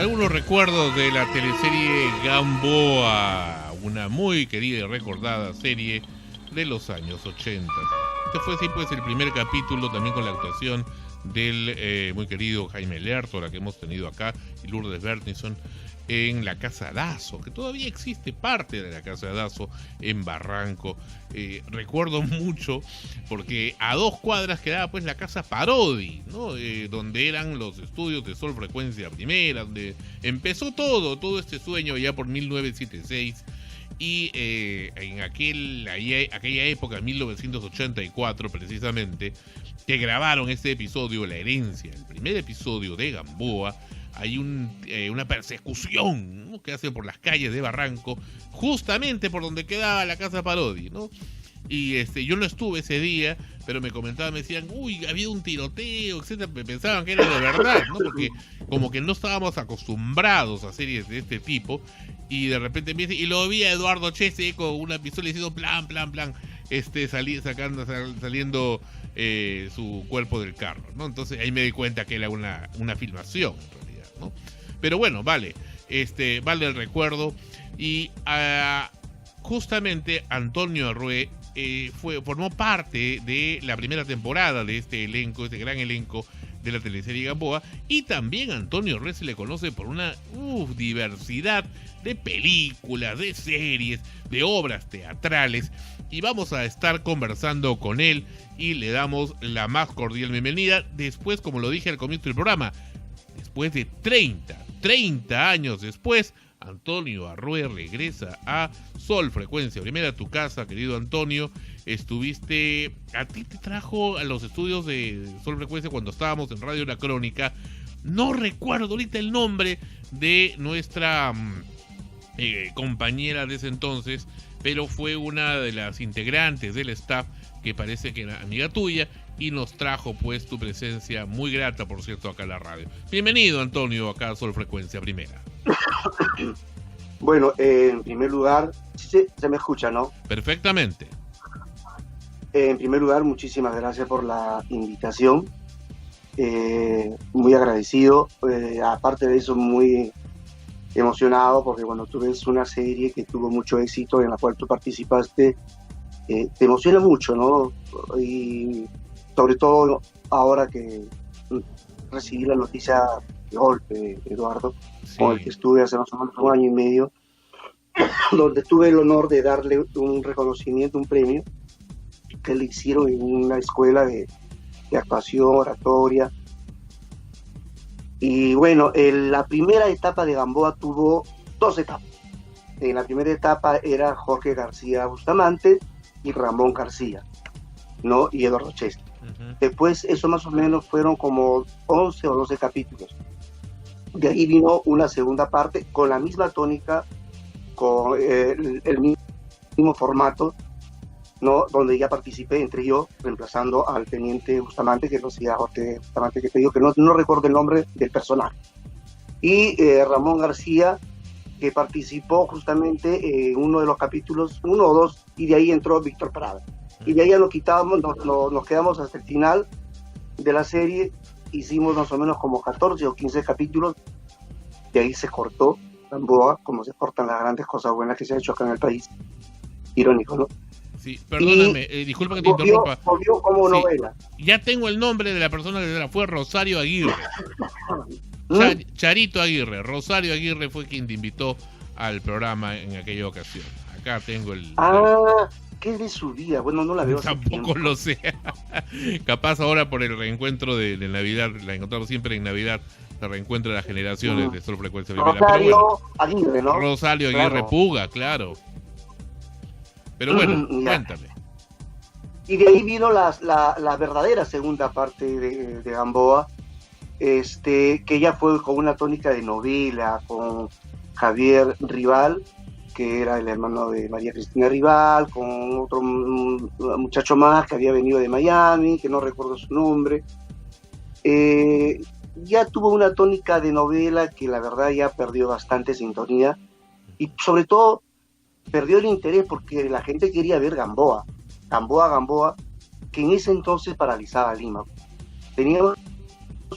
algunos recuerdos de la teleserie Gamboa, una muy querida y recordada serie de los años 80. Este fue sí, pues, el primer capítulo, también con la actuación del muy querido Jaime Lertora, que hemos tenido acá, y Lourdes Bernison, en la Casa Dazo, que todavía existe parte de la Casa Dazo en Barranco. Recuerdo mucho porque a 2 cuadras quedaba pues la Casa Parodi, ¿no? Donde eran los estudios de Sol Frecuencia Primera, donde empezó todo este sueño ya por 1976. Y en aquella época, 1984 precisamente, que grabaron este episodio, La Herencia, el primer episodio de Gamboa. Hay una persecución, ¿no?, que hace por las calles de Barranco, justamente por donde quedaba la Casa Parodi, ¿no? Y yo no estuve ese día, pero me comentaban, me decían, uy, había un tiroteo, etcétera. Pensaban que era de verdad, ¿no? Porque como que no estábamos acostumbrados a series de este tipo. Y de repente me dice, y lo vi a Eduardo Chese con una pistola diciendo plan, saliendo su cuerpo del carro, ¿no? Entonces ahí me di cuenta que era una filmación, en realidad, ¿no? Pero bueno, vale el recuerdo. Y justamente Antonio Arrué formó parte de la primera temporada de este gran elenco de la teleserie Gamboa, y también a Antonio Arrué se le conoce por una diversidad de películas, de series, de obras teatrales, y vamos a estar conversando con él y le damos la más cordial bienvenida. Después, como lo dije al comienzo del programa, después de 30 años después, Antonio Arrué regresa a Sol Frecuencia Primera, tu casa, querido Antonio. A ti te trajo a los estudios de Sol Frecuencia cuando estábamos en Radio La Crónica. No recuerdo ahorita el nombre de nuestra compañera de ese entonces, pero fue una de las integrantes del staff que parece que era amiga tuya, y nos trajo pues tu presencia muy grata, por cierto, acá en la radio. Bienvenido, Antonio, acá a Sol Frecuencia Primera. Bueno, en primer lugar, se me escucha, ¿no? Perfectamente. En primer lugar, muchísimas gracias por la invitación. Muy agradecido. Aparte de eso, muy emocionado, porque cuando tú ves una serie que tuvo mucho éxito, en la cual tú participaste, te emociona mucho, ¿no? Y sobre todo ahora que recibí la noticia de golpe, Eduardo, sí, con el que estuve hace más o menos 1 año y medio, donde tuve el honor de darle un reconocimiento, un premio que le hicieron en una escuela de actuación, oratoria. Y bueno, la primera etapa de Gamboa tuvo 2 etapas. En la primera etapa era Jorge García Bustamante y Ramón García, ¿no? Y Eduardo Cheste. Uh-huh. Después, eso más o menos fueron como 11 o 12 capítulos. De ahí vino una segunda parte con la misma tónica, con el mismo formato, ¿no? Donde ya participé, entre yo, reemplazando al teniente Bustamante, que lo hacía Jorge Bustamante, que te digo que no recuerdo el nombre del personaje. Y Ramón García, que participó justamente en uno de los capítulos, 1 o 2, y de ahí entró Víctor Prada. Y de ahí ya nos quedamos hasta el final de la serie. Hicimos más o menos como 14 o 15 capítulos, de ahí se cortó Gamboa, como se cortan las grandes cosas buenas que se ha hecho acá en el país. Irónico, ¿no? Sí, perdóname, disculpa que te interrumpa. Volvió como novela. Ya tengo el nombre de la persona que era, fue Rosario Aguirre. Charito Aguirre. Rosario Aguirre fue quien te invitó al programa en aquella ocasión. Acá tengo el... ¿Qué es de su vida? Bueno, no la veo. Tampoco lo sé. Capaz ahora por el reencuentro de Navidad, la encontramos siempre en Navidad, el reencuentro de las generaciones de Sol Frecuencia Primera. Rosario Aguirre, ¿no? Rosario Aguirre, claro. Puga, claro. Pero bueno, cuéntame. Y de ahí vino la verdadera segunda parte de Gamboa, que ya fue con una tónica de novela, con Javier Rival, que era el hermano de María Cristina Rival, con otro muchacho más que había venido de Miami, que no recuerdo su nombre. Ya tuvo una tónica de novela que la verdad ya perdió bastante sintonía, y sobre todo perdió el interés porque la gente quería ver Gamboa, que en ese entonces paralizaba Lima. Teníamos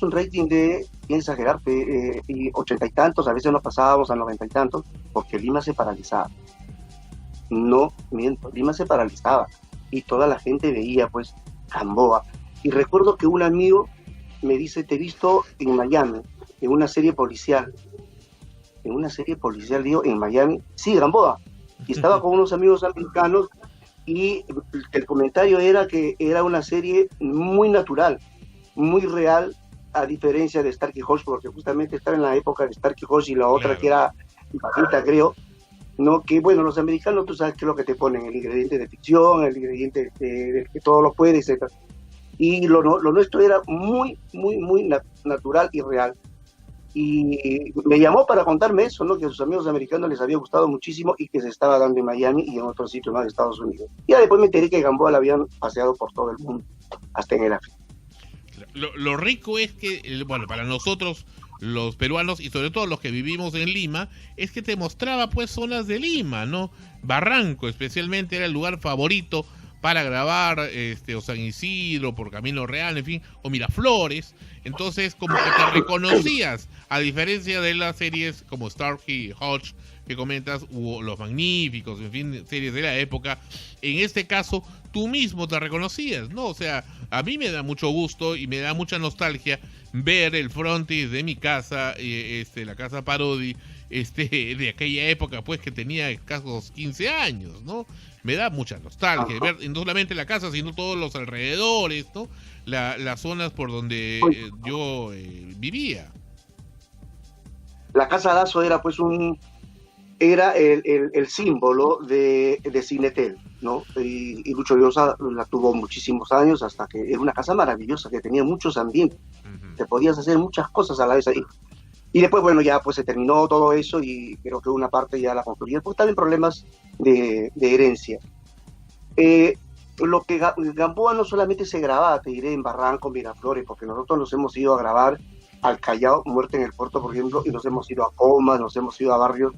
un rating de, sin exagerar, y 80 y tantos, a veces nos pasábamos a 90 y tantos, porque Lima se paralizaba. No miento, Lima se paralizaba y toda la gente veía pues Gamboa. Y recuerdo que un amigo me dice, te he visto en Miami, en una serie policial. En una serie policial, digo, en Miami. Sí, Gamboa. Y estaba con unos amigos americanos y el comentario era que era una serie muy natural, muy real, a diferencia de Starkey Hodge, porque justamente estaba en la época de Starkey Hodge y la otra Claro. que era Paquita, creo, ¿no? Que bueno, los americanos, tú sabes qué es lo que te ponen, el ingrediente de ficción, el ingrediente de que todo lo puede, etc. Y lo nuestro era muy, muy, muy natural y real. Y me llamó para contarme eso, ¿no? Que a sus amigos americanos les había gustado muchísimo y que se estaba dando en Miami y en otros sitios más de Estados Unidos. Y ya después me enteré que Gamboa la habían paseado por todo el mundo, hasta en el África. Lo rico es que, bueno, para nosotros los peruanos y sobre todo los que vivimos en Lima, es que te mostraba pues zonas de Lima, ¿no? Barranco especialmente era el lugar favorito para grabar, o San Isidro, por Camino Real, en fin, o Miraflores. Entonces, como que te reconocías, a diferencia de las series como Starkey Hodge que comentas, o Los Magníficos, en fin, series de la época, en este caso, tú mismo te reconocías, ¿no? O sea, a mí me da mucho gusto y me da mucha nostalgia ver el frontis de mi casa, la casa Parodi, de aquella época, pues, que tenía escasos 15 años, ¿no? Me da mucha nostalgia ver no solamente la casa, sino todos los alrededores, ¿no? Las zonas por donde yo vivía. La Casa Lazo era pues era el símbolo de Cinetel, ¿no? Y Lucho Llosa la tuvo muchísimos años hasta que era una casa maravillosa que tenía muchos ambientes, te podías hacer muchas cosas a la vez ahí. Y después, bueno, ya pues se terminó todo eso y creo que una parte ya la construyeron, pues también problemas de herencia. Lo que Gamboa no solamente se grababa, te diré, en Barranco, Miraflores, porque nosotros nos hemos ido a grabar al Callao, Muerte en el Puerto, por ejemplo, y nos hemos ido a Comas, nos hemos ido a barrios,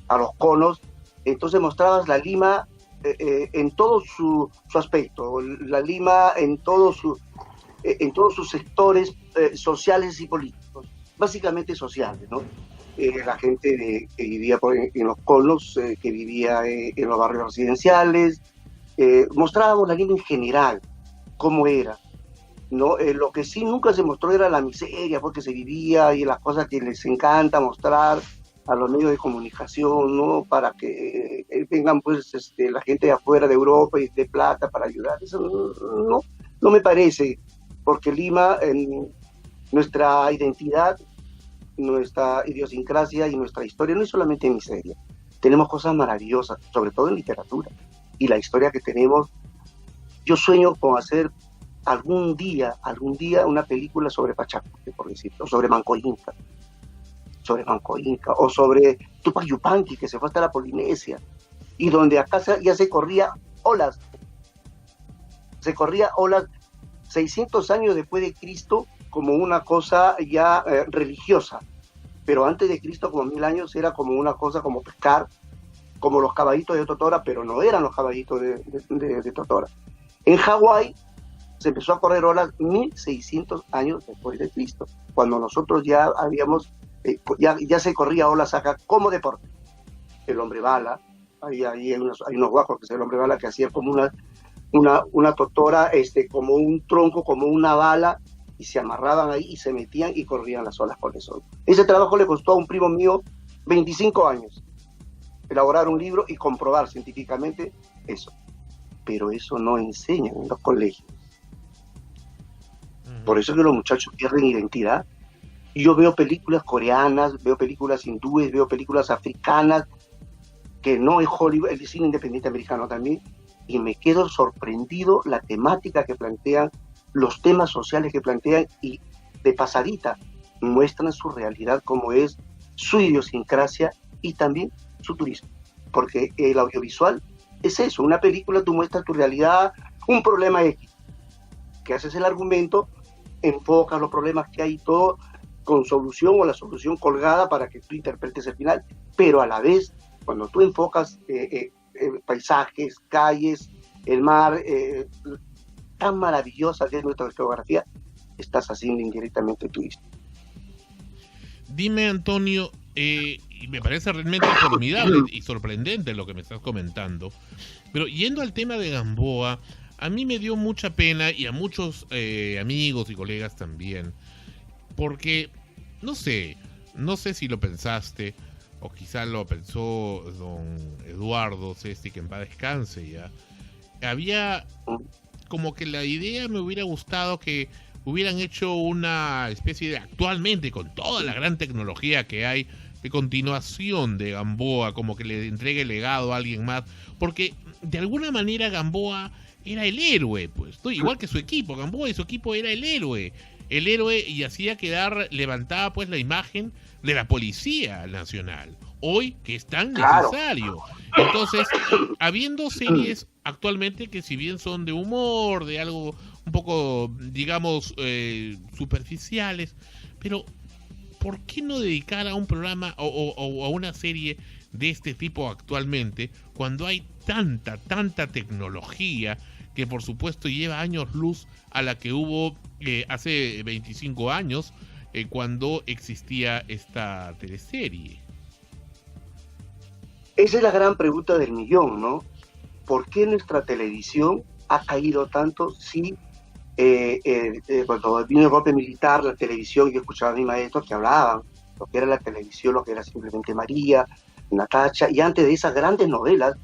a Los Conos. Entonces mostrabas la Lima en todo su aspecto, la Lima en todos sus sectores sociales y políticos, básicamente sociales, ¿no? La gente que vivía en Los Conos, que vivía en los barrios residenciales, mostrábamos la Lima en general, cómo era, ¿no? Lo que sí nunca se mostró era la miseria porque se vivía y las cosas que les encanta mostrar a los medios de comunicación, ¿no? Para que vengan pues la gente de afuera de Europa y de plata para ayudar. Eso no me parece, porque Lima, en nuestra identidad, nuestra idiosincrasia y nuestra historia no es solamente miseria. Tenemos cosas maravillosas, sobre todo en literatura. Y la historia que tenemos, yo sueño con hacer algún día una película sobre Pachacuti, por decirlo, sobre Manco Inca, o sobre Tupac Yupanqui, que se fue hasta la Polinesia, y donde acá ya se corría olas 600 años después de Cristo como una cosa ya religiosa, pero antes de Cristo, como 1000 años, era como una cosa como pescar, como los caballitos de Totora, pero no eran los caballitos de Totora. En Hawái se empezó a correr olas 1600 años después de Cristo, cuando nosotros ya habíamos, ya se corría olas acá como deporte. El hombre bala, hay unos guajos que es el hombre bala que hacía como una totora, como un tronco, como una bala, y se amarraban ahí y se metían y corrían las olas con eso. Ese trabajo le costó a un primo mío 25 años. Elaborar un libro y comprobar científicamente eso. Pero eso no enseñan en los colegios. Por eso es que los muchachos pierden identidad. Y yo veo películas coreanas, veo películas hindúes, veo películas africanas, que no es Hollywood, el cine independiente americano también, y me quedo sorprendido la temática que plantean, los temas sociales que plantean, y de pasadita muestran su realidad, como es su idiosincrasia y también su turismo, porque el audiovisual es eso, una película tú muestras tu realidad, un problema X, que haces el argumento, enfocas los problemas que hay, todo con solución o la solución colgada para que tú interpretes el final, pero a la vez, cuando tú enfocas paisajes, calles, el mar, tan maravillosa que es nuestra geografía, estás haciendo indirectamente tu historia. Dime, Antonio, y me parece realmente formidable y sorprendente lo que me estás comentando, pero yendo al tema de Gamboa, a mí me dio mucha pena y a muchos amigos y colegas también, porque no sé si lo pensaste, o quizá lo pensó don Eduardo Cesti, que en paz descanse ya. Había como que la idea, me hubiera gustado que hubieran hecho una especie de, actualmente con toda la gran tecnología que hay, de continuación de Gamboa, como que le entregue el legado a alguien más, porque de alguna manera Gamboa era el héroe, pues, ¿no? Igual que su equipo, Gamboa y su equipo era el héroe, y hacía quedar, levantaba pues la imagen de la Policía Nacional, hoy que es tan necesario. Entonces, habiendo series actualmente que si bien son de humor, de algo un poco, digamos, superficiales, pero ¿por qué no dedicar a un programa o a una serie de este tipo actualmente, cuando hay tanta tecnología que por supuesto lleva años luz a la que hubo hace 25 años, cuando existía esta teleserie? Esa es la gran pregunta del millón, ¿no? ¿Por qué nuestra televisión ha caído tanto si cuando vino el golpe militar, la televisión, yo escuchaba a mi maestro que hablaban lo que era la televisión, lo que era Simplemente María, Natacha, y antes de esas grandes novelas,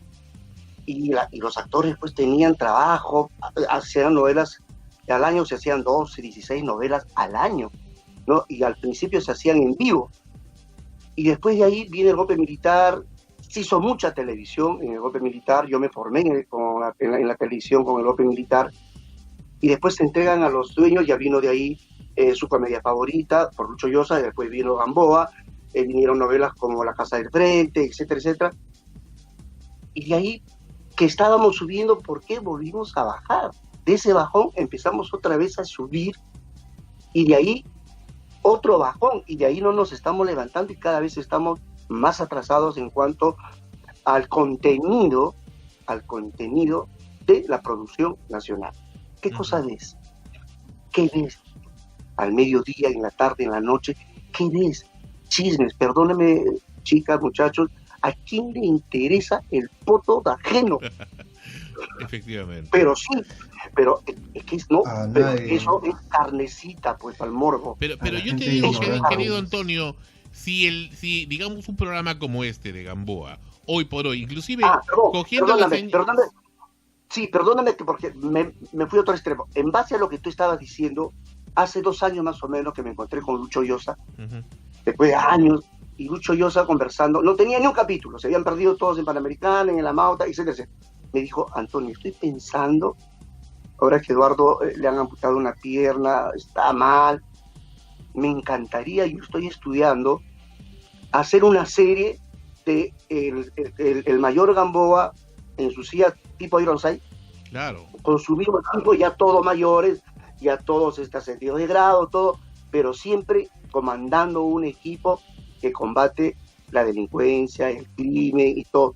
y los actores pues tenían trabajo, hacían novelas al año, se hacían 12, 16 novelas al año, ¿no? Y al principio se hacían en vivo, y después de ahí viene el golpe militar. Se hizo mucha televisión en el golpe militar, yo me formé en la televisión con el golpe militar, y después se entregan a los dueños. Ya vino de ahí Su Comedia Favorita, por Lucho Llosa, y después vino Gamboa, vinieron novelas como La Casa del Frente, etcétera, etcétera, y de ahí que estábamos subiendo, ¿por qué volvimos a bajar? De ese bajón empezamos otra vez a subir, y de ahí otro bajón, y de ahí no nos estamos levantando, y cada vez estamos más atrasados en cuanto al contenido de la producción nacional. ¿Qué cosa ves? ¿Qué ves? Al mediodía, en la tarde, en la noche, ¿qué ves? Chismes, perdónenme, chicas, muchachos, ¿a quién le interesa el poto de ajeno? Efectivamente. Pero sí, pero es que no, pero eso es carnecita, pues, al morbo. Pero yo te digo, querido Antonio, si digamos un programa como este de Gamboa, hoy por hoy, inclusive cogiendo perdóname, sí, perdóname porque me fui a otro extremo. En base a lo que tú estabas diciendo, hace 2 años más o menos que me encontré con Lucho Llosa, después de años, y Lucho Llosa conversando, no tenía ni un capítulo, se habían perdido todos en Panamericana, en La Mauta, etcétera, etcétera. Me dijo: Antonio, estoy pensando, ahora que Eduardo le han amputado una pierna, está mal, me encantaría, yo estoy estudiando, hacer una serie de el mayor Gamboa en su silla tipo Ironside, claro, con su mismo equipo, ya todos mayores, ya todos ascendidos de grado, todo, pero siempre comandando un equipo que combate la delincuencia, el crimen y todo.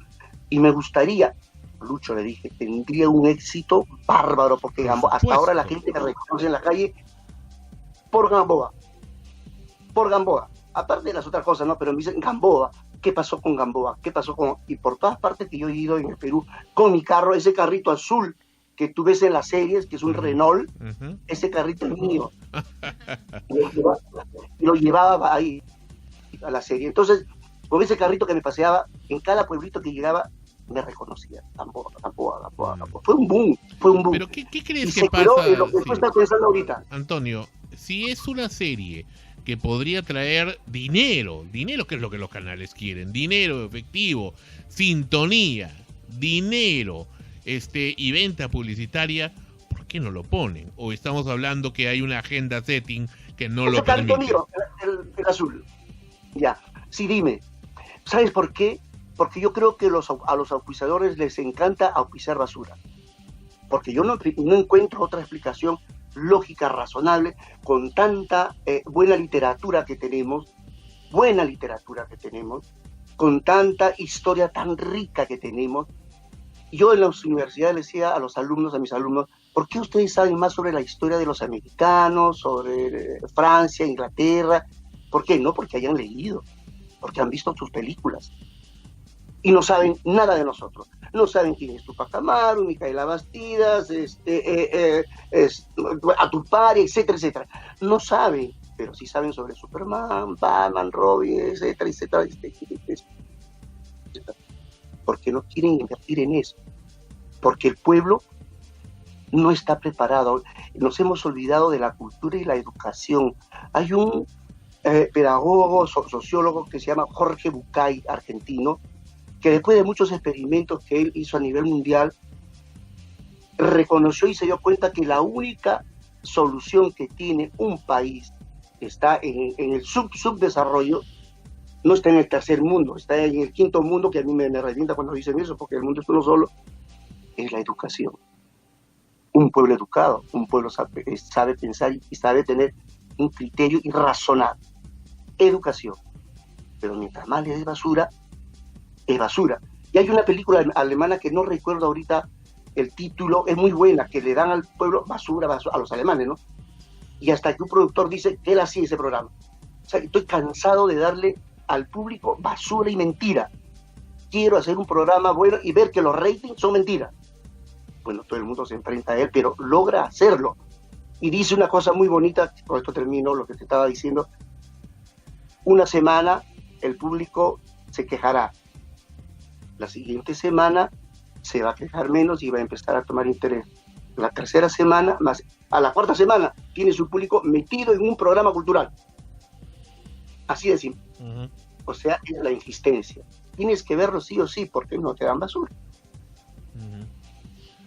Y me gustaría, Lucho, le dije, tendría un éxito bárbaro, porque Gamboa, hasta ahora la gente me reconoce en la calle por Gamboa, aparte de las otras cosas, ¿no? Pero me dicen: Gamboa, ¿qué pasó con Gamboa? ¿Qué pasó con...? Y por todas partes que yo he ido en el Perú, con mi carro, ese carrito azul que tú ves en las series, que es un Renault, ese carrito es mío. Lo llevaba ahí a la serie. Entonces, con ese carrito que me paseaba, en cada pueblito que llegaba, me reconocía. Gamboa. Fue un boom. Pero ¿qué crees y que pasa? En lo que tú estás pensando ahorita. Antonio, si es una serie que podría traer dinero, que es lo que los canales quieren, dinero efectivo, sintonía, dinero, y venta publicitaria, ¿por qué no lo ponen? ¿O estamos hablando que hay una agenda setting que no lo permite? Mío, el azul. Ya, sí, dime. ¿Sabes por qué? Porque yo creo que a los auspiciadores les encanta auspiciar basura. Porque yo no encuentro otra explicación lógica, razonable, con tanta buena literatura que tenemos, con tanta historia tan rica que tenemos. Yo en las universidades les decía a mis alumnos, ¿Por qué ustedes saben más sobre la historia de los americanos, sobre Francia, Inglaterra? ¿Por qué? No porque hayan leído, porque han visto sus películas. Y no saben nada de nosotros. No saben quién es Tupac Amaru, Micaela Bastidas, Atupari, etcétera, etcétera. No saben, pero sí saben sobre Superman, Batman, Robin, etcétera, etcétera, etcétera. Porque no quieren invertir en eso. Porque el pueblo no está preparado. Nos hemos olvidado de la cultura y la educación. Hay un pedagogo, sociólogo que se llama Jorge Bucay, argentino, que después de muchos experimentos que él hizo a nivel mundial, reconoció y se dio cuenta que la única solución que tiene un país que está en el subdesarrollo, no está en el tercer mundo, está en el quinto mundo, que a mí me revienta cuando dicen eso, porque el mundo es uno solo, es la educación. Un pueblo educado, un pueblo sabe pensar y sabe tener un criterio y razonar. Educación. Pero mientras más le des basura, es basura. Y hay una película alemana que no recuerdo ahorita el título, es muy buena, que le dan al pueblo basura, basura a los alemanes, ¿no? Y hasta que un productor dice que él hacía ese programa. O sea, estoy cansado de darle al público basura y mentira. Quiero hacer un programa bueno y ver que los ratings son mentiras. Bueno, todo el mundo se enfrenta a él, pero logra hacerlo. Y dice una cosa muy bonita, con esto termino lo que te estaba diciendo. Una semana el público se quejará. La siguiente semana se va a quejar menos y va a empezar a tomar interés. La tercera semana, más a la cuarta semana, tiene su público metido en un programa cultural. Así de simple. Uh-huh. O sea, es la insistencia. Tienes que verlo sí o sí, porque no te dan basura. Uh-huh.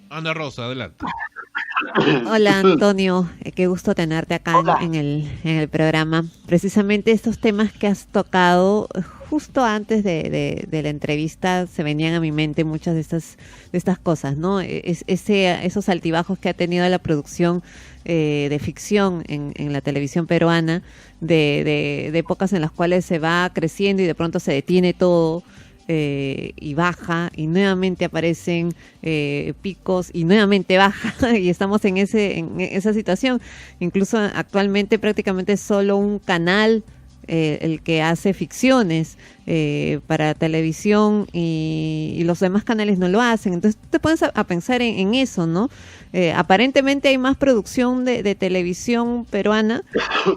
Ana Rosa, adelante. Hola Antonio, qué gusto tenerte acá en el programa. Precisamente estos temas que has tocado, justo antes de la entrevista se venían a mi mente muchas de estas cosas, ¿no? Esos altibajos que ha tenido la producción de ficción en la televisión peruana, de épocas en las cuales se va creciendo y de pronto se detiene todo. Y baja y nuevamente aparecen picos y nuevamente baja y estamos en esa situación. Incluso actualmente prácticamente es solo un canal el que hace ficciones para televisión y los demás canales no lo hacen. Entonces te pones a pensar en eso, ¿no? Aparentemente hay más producción de televisión peruana,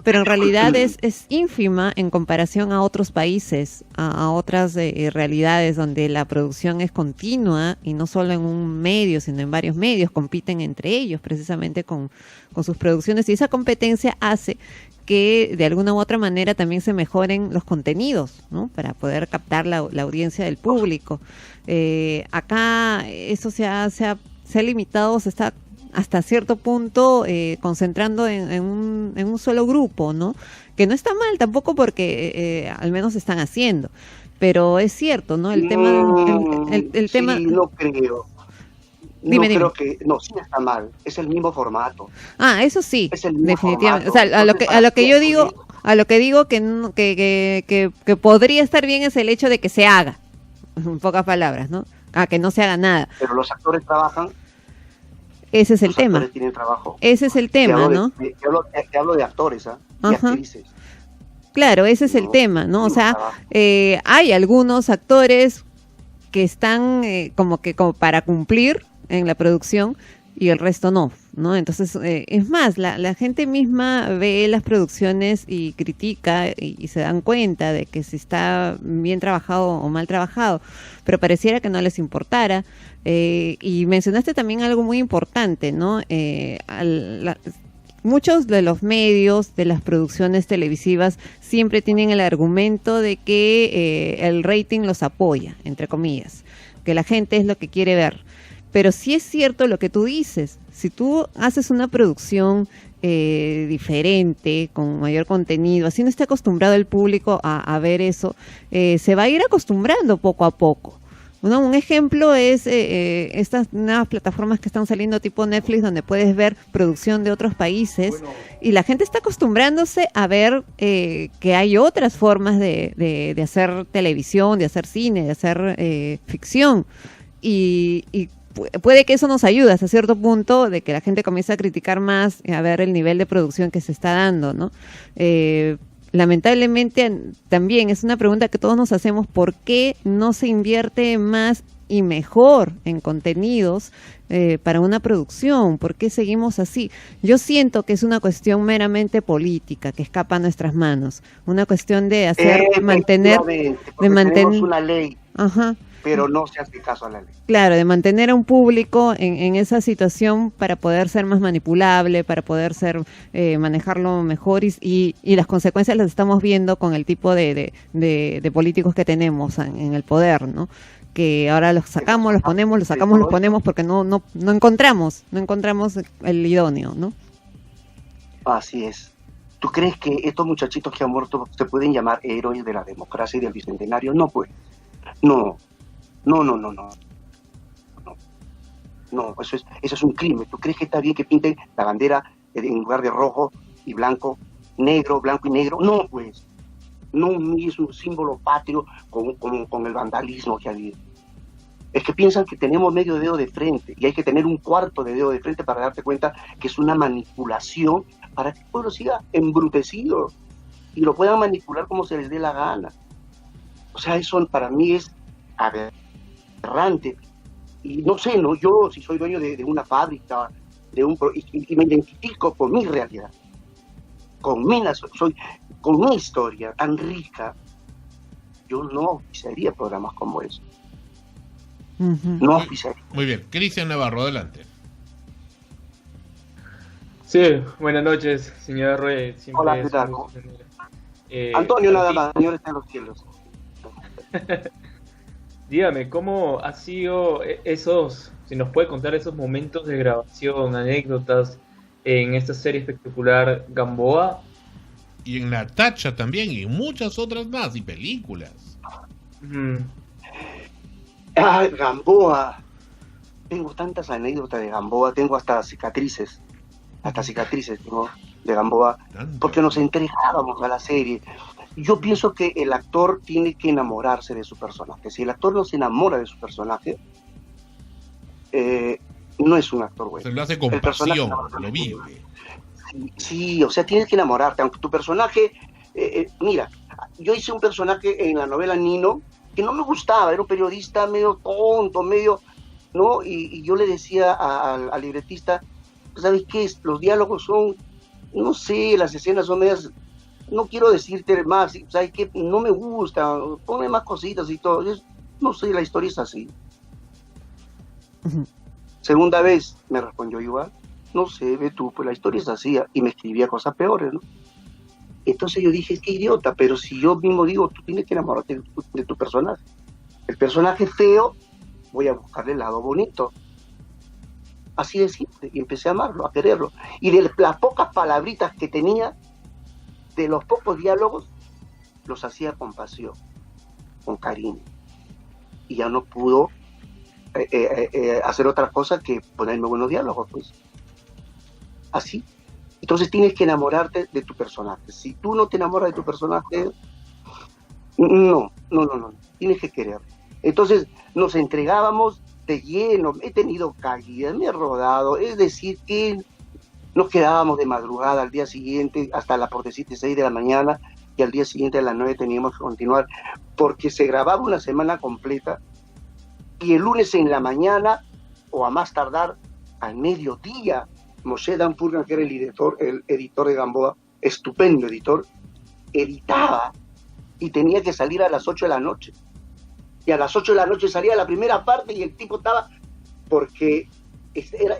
pero en realidad es ínfima en comparación a otros países, a otras realidades donde la producción es continua y no solo en un medio, sino en varios medios, compiten entre ellos precisamente con sus producciones, y esa competencia hace que de alguna u otra manera también se mejoren los contenidos, ¿no? Para poder captar la audiencia del público. Acá eso se ha limitado, se está hasta cierto punto concentrando en un solo grupo, ¿no? Que no está mal tampoco porque al menos están haciendo, pero es cierto, ¿no? El tema sí, no creo. Dime. Que no, sí está mal, es el mismo formato. Eso sí, definitivamente. Formato. O sea, a lo que digo que podría estar bien es el hecho de que se haga, en pocas palabras, ¿no? Que no se haga nada. Pero los actores trabajan. Ese es el tema. Los actores tienen trabajo. Ese es el tema, ¿no? Te hablo de actores, y actrices. Claro, ese es el tema, ¿no? O sea, hay algunos actores que están como para cumplir en la producción y el resto no, Entonces, es más, la gente misma ve las producciones y critica y se dan cuenta de que si está bien trabajado o mal trabajado, pero pareciera que no les importara. Y mencionaste también algo muy importante, ¿no? Muchos de los medios, de las producciones televisivas, siempre tienen el argumento de que el rating los apoya, entre comillas, que la gente es lo que quiere ver. Pero sí es cierto lo que tú dices. Si tú haces una producción diferente, con mayor contenido, así no esté acostumbrado el público a ver eso, se va a ir acostumbrando poco a poco. Un ejemplo es estas nuevas plataformas que están saliendo tipo Netflix, donde puedes ver producción de otros países, y la gente está acostumbrándose a ver que hay otras formas de hacer televisión, de hacer cine, de hacer ficción. Y puede que eso nos ayude hasta cierto punto de que la gente comience a criticar más, a ver el nivel de producción que se está dando, ¿no? Lamentablemente también es una pregunta que todos nos hacemos: ¿por qué no se invierte más y mejor en contenidos para una producción? ¿Por qué seguimos así? Yo siento que es una cuestión meramente política que escapa a nuestras manos, una cuestión de hacer, mantener una ley. Ajá. Pero no se hace caso a la ley. Claro, de mantener a un público en esa situación para poder ser más manipulable, para poder manejarlo mejor, y las consecuencias las estamos viendo con el tipo de políticos que tenemos en el poder, ¿no? Que ahora los sacamos, los ponemos, los sacamos, los ponemos porque no encontramos el idóneo, ¿no? Así es. ¿Tú crees que estos muchachitos que han muerto se pueden llamar héroes de la democracia y del bicentenario? No, pues. No, eso es un crimen. ¿Tú crees que está bien que pinten la bandera en lugar de rojo y blanco, negro, blanco y negro? No, pues. No es un símbolo patrio con el vandalismo que ha habido. Es que piensan que tenemos medio dedo de frente y hay que tener un cuarto de dedo de frente para darte cuenta que es una manipulación para que el pueblo siga embrutecido y lo puedan manipular como se les dé la gana. O sea, eso para mí es aberrante. Y no sé, yo si soy dueño de una fábrica, y me identifico con mi realidad, con mi historia tan rica, yo no oficiaría programas como eso. No oficiaría. Muy bien. Cristian Navarro, adelante. Sí, buenas noches, señor Rue. Hola, ¿qué tal? Antonio, nada más, señor está en los cielos. Dígame, ¿cómo ha sido si nos puede contar esos momentos de grabación, anécdotas en esta serie espectacular Gamboa? Y en La Tacha también, y muchas otras más, y películas. Gamboa. Tengo tantas anécdotas de Gamboa, tengo hasta cicatrices tengo de Gamboa, porque nos entregábamos a la serie. Yo pienso que el actor tiene que enamorarse de su personaje. Si el actor no se enamora de su personaje, no es un actor bueno. Se lo hace con pasión, lo vive. Sí, o sea, tienes que enamorarte, aunque tu personaje... mira, yo hice un personaje en la novela Nino que no me gustaba, era un periodista medio tonto, ¿no? Y yo le decía al libretista, ¿sabes qué? Los diálogos son, no sé, las escenas son medias... No quiero decirte más, ¿sabes qué? No me gusta, ponme más cositas y todo. No sé, la historia es así. Segunda vez me respondió igual, no sé, ve tú, pues la historia es así, y me escribía cosas peores, ¿no? Entonces yo dije, qué idiota, pero si yo mismo digo, tú tienes que enamorarte de tu personaje. El personaje feo, voy a buscarle el lado bonito. Así de simple, y empecé a amarlo, a quererlo. Y de las pocas palabritas que tenía, de los pocos diálogos, los hacía con pasión, con cariño. Y ya no pudo hacer otra cosa que ponerme buenos diálogos, pues. Así. Entonces tienes que enamorarte de tu personaje. Si tú no te enamoras de tu personaje, no. Tienes que quererlo. Entonces nos entregábamos de lleno. He tenido caídas, me he rodado. Es decir, que nos quedábamos de madrugada al día siguiente, hasta por decirte 6 de la mañana, y al día siguiente a las 9 teníamos que continuar, porque se grababa una semana completa, y el lunes en la mañana, o a más tardar, al mediodía, Moshe Dampurgan, que era el editor de Gamboa, estupendo editor, editaba, y tenía que salir a las 8 de la noche. Y a las 8 de la noche salía la primera parte, y el tipo estaba, porque era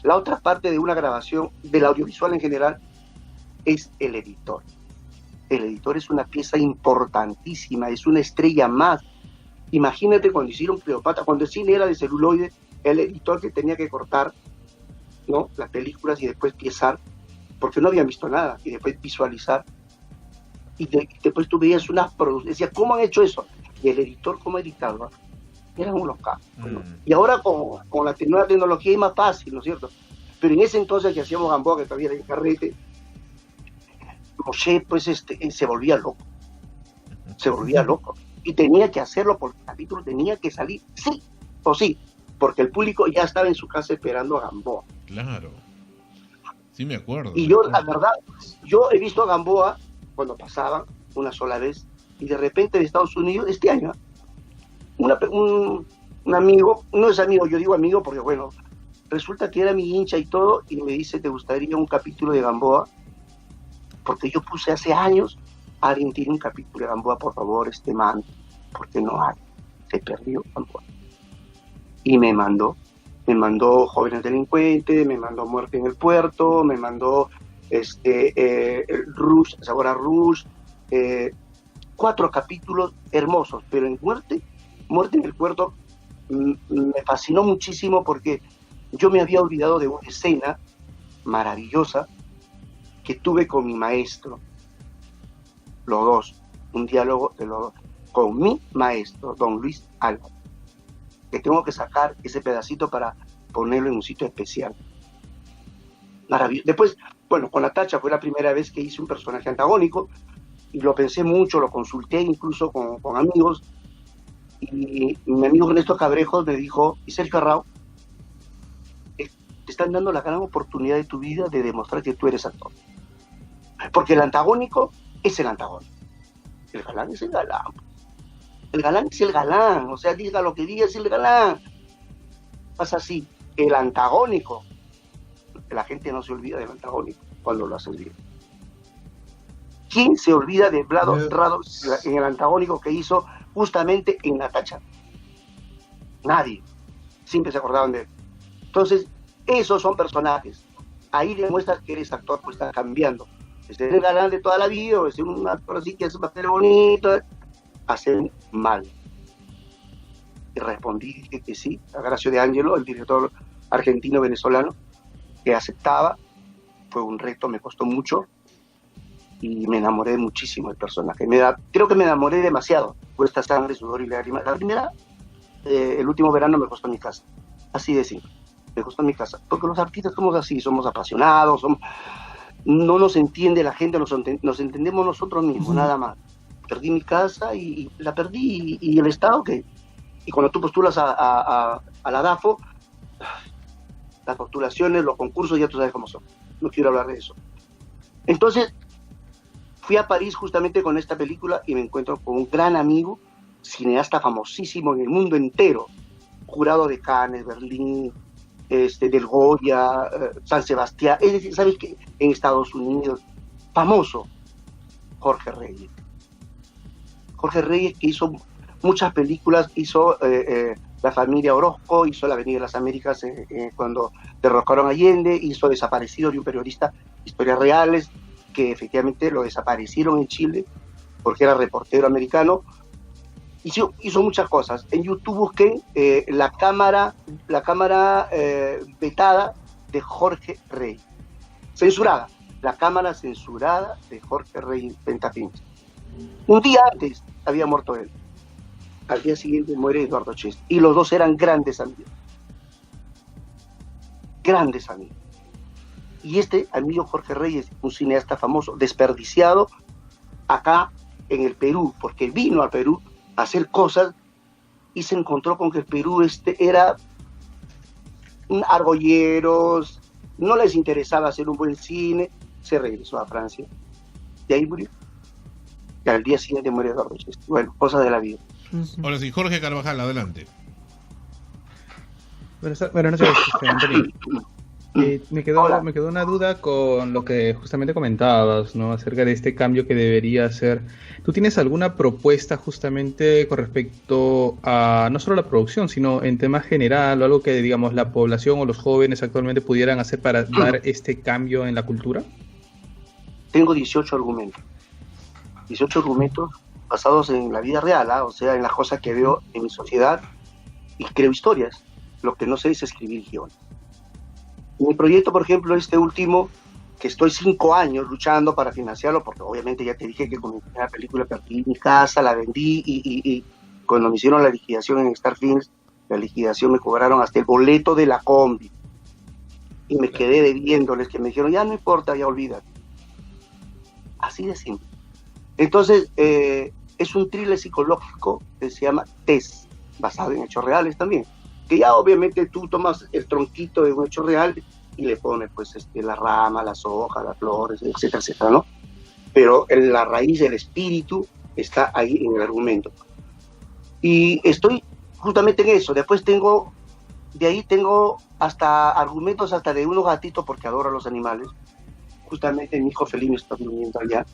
la otra parte de una grabación, del audiovisual en general, es el editor. El editor es una pieza importantísima, es una estrella más. Imagínate cuando hicieron Cleopatra, cuando el cine era de celuloide, el editor que tenía que cortar, ¿no?, las películas y después piezar, porque no habían visto nada, y después visualizar. Y después tú veías unas producciones, decías, ¿cómo han hecho eso? Y el editor, ¿cómo editaba? Eran unos capos, ¿no? Y ahora con la nueva tecnología es más fácil, ¿no es cierto? Pero en ese entonces que hacíamos Gamboa, que todavía era en carrete, Moshe pues se volvía loco, y tenía que hacerlo porque el capítulo tenía que salir, sí, O sí, porque el público ya estaba en su casa esperando a Gamboa. Claro. Sí, me acuerdo. Y yo, la verdad, yo he visto a Gamboa cuando pasaba una sola vez, y de repente en Estados Unidos, este año, un amigo, no es amigo, yo digo amigo porque, bueno, resulta que era mi hincha y todo, y me dice, ¿te gustaría un capítulo de Gamboa? Porque yo puse hace años, alguien tiene un capítulo de Gamboa, por favor, man, porque no hay, se perdió Gamboa. Y me mandó Jóvenes Delincuentes, me mandó Muerte en el Puerto, me mandó Rush, Sabor a Rush, 4 capítulos hermosos, pero en Muerte en el Puerto me fascinó muchísimo porque yo me había olvidado de una escena maravillosa que tuve con mi maestro, los dos, un diálogo de los dos, con mi maestro, don Luis Álvarez, que tengo que sacar ese pedacito para ponerlo en un sitio especial. Maravilloso. Después, bueno, con Natacha fue la primera vez que hice un personaje antagónico, y lo pensé mucho, lo consulté incluso con amigos, y mi amigo Ernesto Cabrejos me dijo, y Sergio Arrao, te están dando la gran oportunidad de tu vida de demostrar que tú eres actor. Porque el antagónico es el antagónico. El galán es el galán. El galán es el galán. O sea, diga lo que diga, es el galán. Pasa así. El antagónico, la gente no se olvida del antagónico cuando lo hace bien. ¿Quién se olvida de Vlado Rado en el antagónico que hizo justamente en Natacha? Nadie. Siempre se acordaban de él. Entonces, esos son personajes. Ahí demuestras que eres actor, pues está cambiando. Es el galán de toda la vida, o es un actor así que hace un papel bonito, hacen mal. Y respondí, dije que sí, a Gracio de Ángelo, el director argentino-venezolano, que aceptaba. Fue un reto, me costó mucho, y me enamoré muchísimo del personaje. Creo que me enamoré demasiado por esta sangre, sudor y lágrimas. La primera, el último verano me costó mi casa, así de simple, me costó mi casa, porque los artistas somos así, somos apasionados, no nos entiende la gente, nos entendemos nosotros mismos, nada más. Perdí mi casa y la perdí, y el Estado, que y cuando tú postulas a la DAFO, las postulaciones, los concursos, ya tú sabes cómo son, no quiero hablar de eso. Entonces, fui a París justamente con esta película y me encuentro con un gran amigo, cineasta famosísimo en el mundo entero, jurado de Cannes, Berlín, del Goya, San Sebastián, es decir, ¿sabes qué? En Estados Unidos, famoso, Jorge Reyes. Jorge Reyes, que hizo muchas películas, hizo La familia Orozco, hizo La Avenida de las Américas cuando derrocaron a Allende, hizo Desaparecido de un periodista, historias reales, que efectivamente lo desaparecieron en Chile, porque era reportero americano. Hizo muchas cosas. En YouTube busqué la cámara vetada de Jorge Rey. Censurada. La cámara censurada de Jorge Rey Pentafilms. Un día antes había muerto él. Al día siguiente muere Eduardo Chest. Y los dos eran grandes amigos. Grandes amigos. Y este amigo Jorge Reyes, un cineasta famoso, desperdiciado acá en el Perú, porque vino al Perú a hacer cosas y se encontró con que el Perú era argolleros, no les interesaba hacer un buen cine, se regresó a Francia, y ahí murió. Y al día siguiente muere Eduardo Chest. Bueno, cosas de la vida. Ahora sí, Jorge Carvajal, adelante. Bueno, no sé, Antonio. Me quedó una duda con lo que justamente comentabas, ¿no? Acerca de este cambio que debería hacer. ¿Tú tienes alguna propuesta justamente con respecto a no solo la producción, sino en tema general, o algo que, digamos, la población o los jóvenes actualmente pudieran hacer para dar este cambio en la cultura? Tengo 18 argumentos. 18 argumentos basados en la vida real, o sea, en las cosas que veo en mi sociedad, y creo historias. Lo que no sé es escribir guiones. Mi proyecto, por ejemplo, este último, que estoy 5 años luchando para financiarlo, porque obviamente ya te dije que con mi primera película perdí mi casa, la vendí, y cuando me hicieron la liquidación en Star Films, la liquidación me cobraron hasta el boleto de la combi, y me quedé debiéndoles, que me dijeron, ya no importa, ya olvídate. Así de simple. Entonces, es un thriller psicológico que se llama Tess, basado en hechos reales también. que ya obviamente tú tomas el tronquito de un hecho real y le pones pues la rama, las hojas, las flores, etcétera, etcétera, ¿no? Pero la raíz del espíritu está ahí en el argumento. Y estoy justamente en eso. Después tengo hasta argumentos hasta de unos gatitos, porque adoro a los animales. Justamente mi hijo Felino está viviendo allá,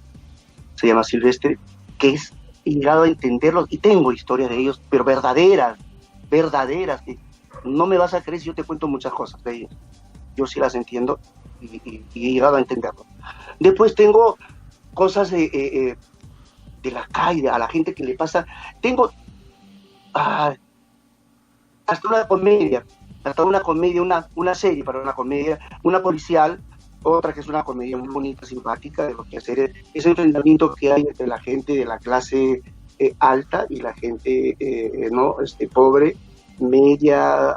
se llama Silvestre, que he llegado a entenderlos, y tengo historias de ellos, pero verdaderas, que no me vas a creer si yo te cuento muchas cosas de ellos. Yo sí las entiendo y he llegado a entenderlo. Después tengo cosas de la calle, a la gente que le pasa. Tengo hasta una comedia, una serie para una comedia, una policial, otra que es una comedia muy bonita, simpática, de lo que hacer ese enfrentamiento que hay entre la gente de la clase alta y la gente pobre, media,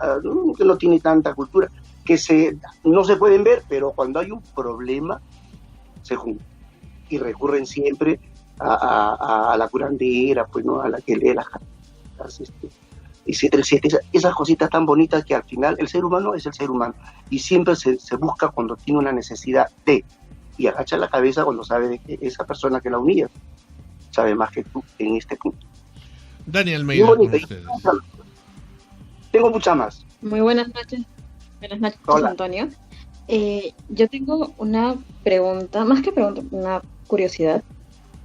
que no tiene tanta cultura, que no se pueden ver, pero cuando hay un problema se juntan y recurren siempre a la curandera, pues, ¿no? A la que lee las etcétera, etcétera. Esas cositas tan bonitas que al final el ser humano es el ser humano y siempre se busca cuando tiene una necesidad y agacha la cabeza cuando sabe de que esa persona que la humilla sabe más que tú en este punto. Daniel Almeida, con ustedes. Tengo muchas más. Muy buenas noches. Buenas noches, Hola. Antonio. Yo tengo una pregunta, más que pregunta, una curiosidad.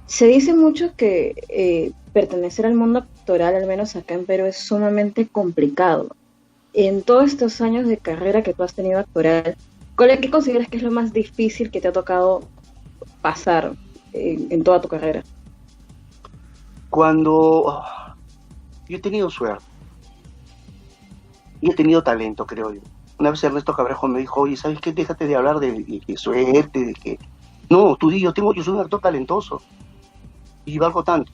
Se dice mucho que pertenecer al mundo actoral, al menos acá en Perú, es sumamente complicado. En todos estos años de carrera que tú has tenido actoral, ¿qué consideras que es lo más difícil que te ha tocado pasar en toda tu carrera? Yo he tenido suerte y he tenido talento, creo yo. Una vez Ernesto Cabrejo me dijo, oye, ¿sabes qué? Déjate de hablar de suerte, de que... No, tú di, yo soy un actor talentoso y valgo tanto.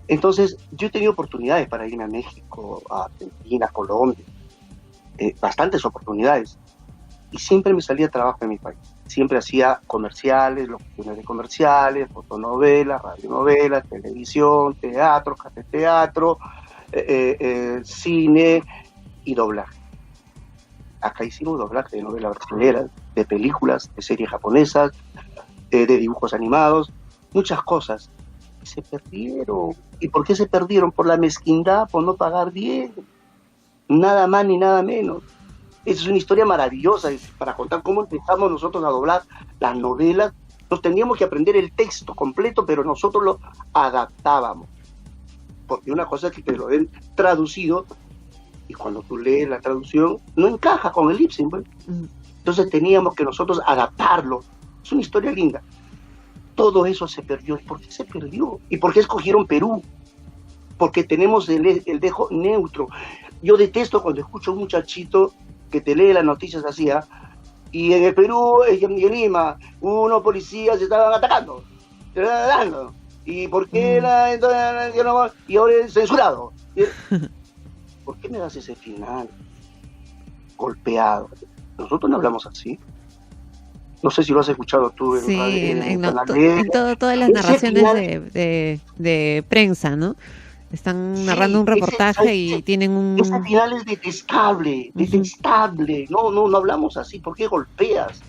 Entonces, yo he tenido oportunidades para irme a México, a Argentina, a Colombia, bastantes oportunidades. Y siempre me salía trabajo en mi país. Siempre hacía comerciales, locuciones de comerciales, fotonovelas, radionovelas, televisión, teatro, cafeteatro, cine y doblaje. Acá hicimos doblaje de novelas brasileñas, de películas, de series japonesas, de dibujos animados, muchas cosas. Se perdieron. ¿Y por qué se perdieron? Por la mezquindad, por no pagar bien. Nada más ni nada menos. Esa es una historia maravillosa para contar cómo empezamos nosotros a doblar las novelas. Nos teníamos que aprender el texto completo, pero nosotros lo adaptábamos. Porque una cosa es que te lo den traducido y cuando tú lees la traducción no encaja con el lip sync, pues. Entonces teníamos que nosotros adaptarlo. Es una historia linda. Todo eso se perdió. ¿Y por qué se perdió? ¿Y por qué escogieron Perú? Porque tenemos el dejo neutro. Yo detesto cuando escucho a un muchachito que te lee las noticias así, y en el Perú, en Lima, unos policías se estaban atacando, se estaban dando. ¿Y por qué y ahora es censurado? ¿Por qué me das ese final golpeado? Nosotros no hablamos así. No sé si lo has escuchado tú en todas las narraciones de prensa, ¿no? Están narrando un reportaje y tienen un... Ese final es detestable, detestable. No hablamos así. ¿Por qué golpeas?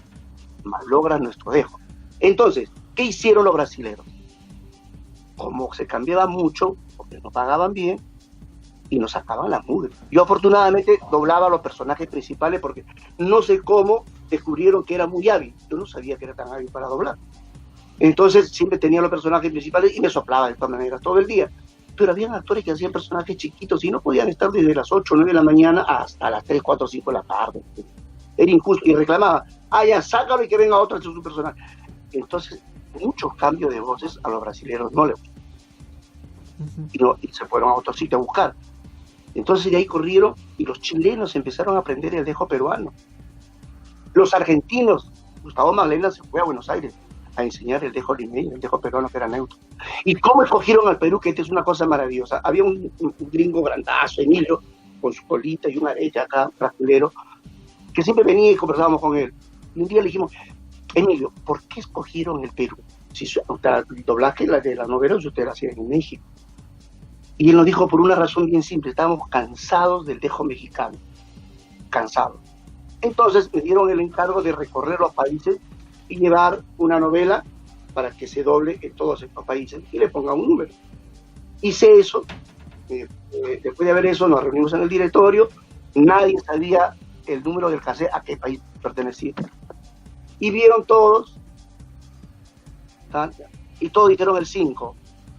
Malogras nuestro dejo. Entonces, ¿qué hicieron los brasileños? Como se cambiaba mucho, porque no pagaban bien, y nos sacaban la mugre. Yo afortunadamente doblaba a los personajes principales porque no sé cómo descubrieron que era muy hábil. Yo no sabía que era tan hábil para doblar. Entonces siempre tenía los personajes principales y me soplaba de todas maneras todo el día. Pero habían actores que hacían personajes chiquitos y no podían estar desde las 8 o 9 de la mañana hasta las 3, 4, 5 de la tarde. Era injusto y reclamaba, ya, sácalo y que venga otro a hacer su personaje. Entonces, muchos cambios de voces a los brasileños no les gustan. Y se fueron a otro sitio a buscar. Entonces de ahí corrieron y los chilenos empezaron a aprender el dejo peruano. Los argentinos, Gustavo Magdalena se fue a Buenos Aires a enseñar el dejo limeño, el dejo peruano que era neutro. ¿Y cómo escogieron al Perú? Que esta es una cosa maravillosa. Había un gringo grandazo, Emilio, con su colita y una areta acá, brasilero, que siempre venía y conversábamos con él. Y un día le dijimos, Emilio, ¿por qué escogieron el Perú? Si el doblaje de las novelas usted lo hacía en México. Y él nos dijo por una razón bien simple, estábamos cansados del dejo mexicano. cansado. Entonces me dieron el encargo de recorrer los países y llevar una novela para que se doble en todos estos países y le ponga un número. Hice eso, después de haber eso nos reunimos en el directorio, nadie sabía el número del cassette a qué país pertenecía. Y vieron todos, ¿tá? Y todos dijeron el 5,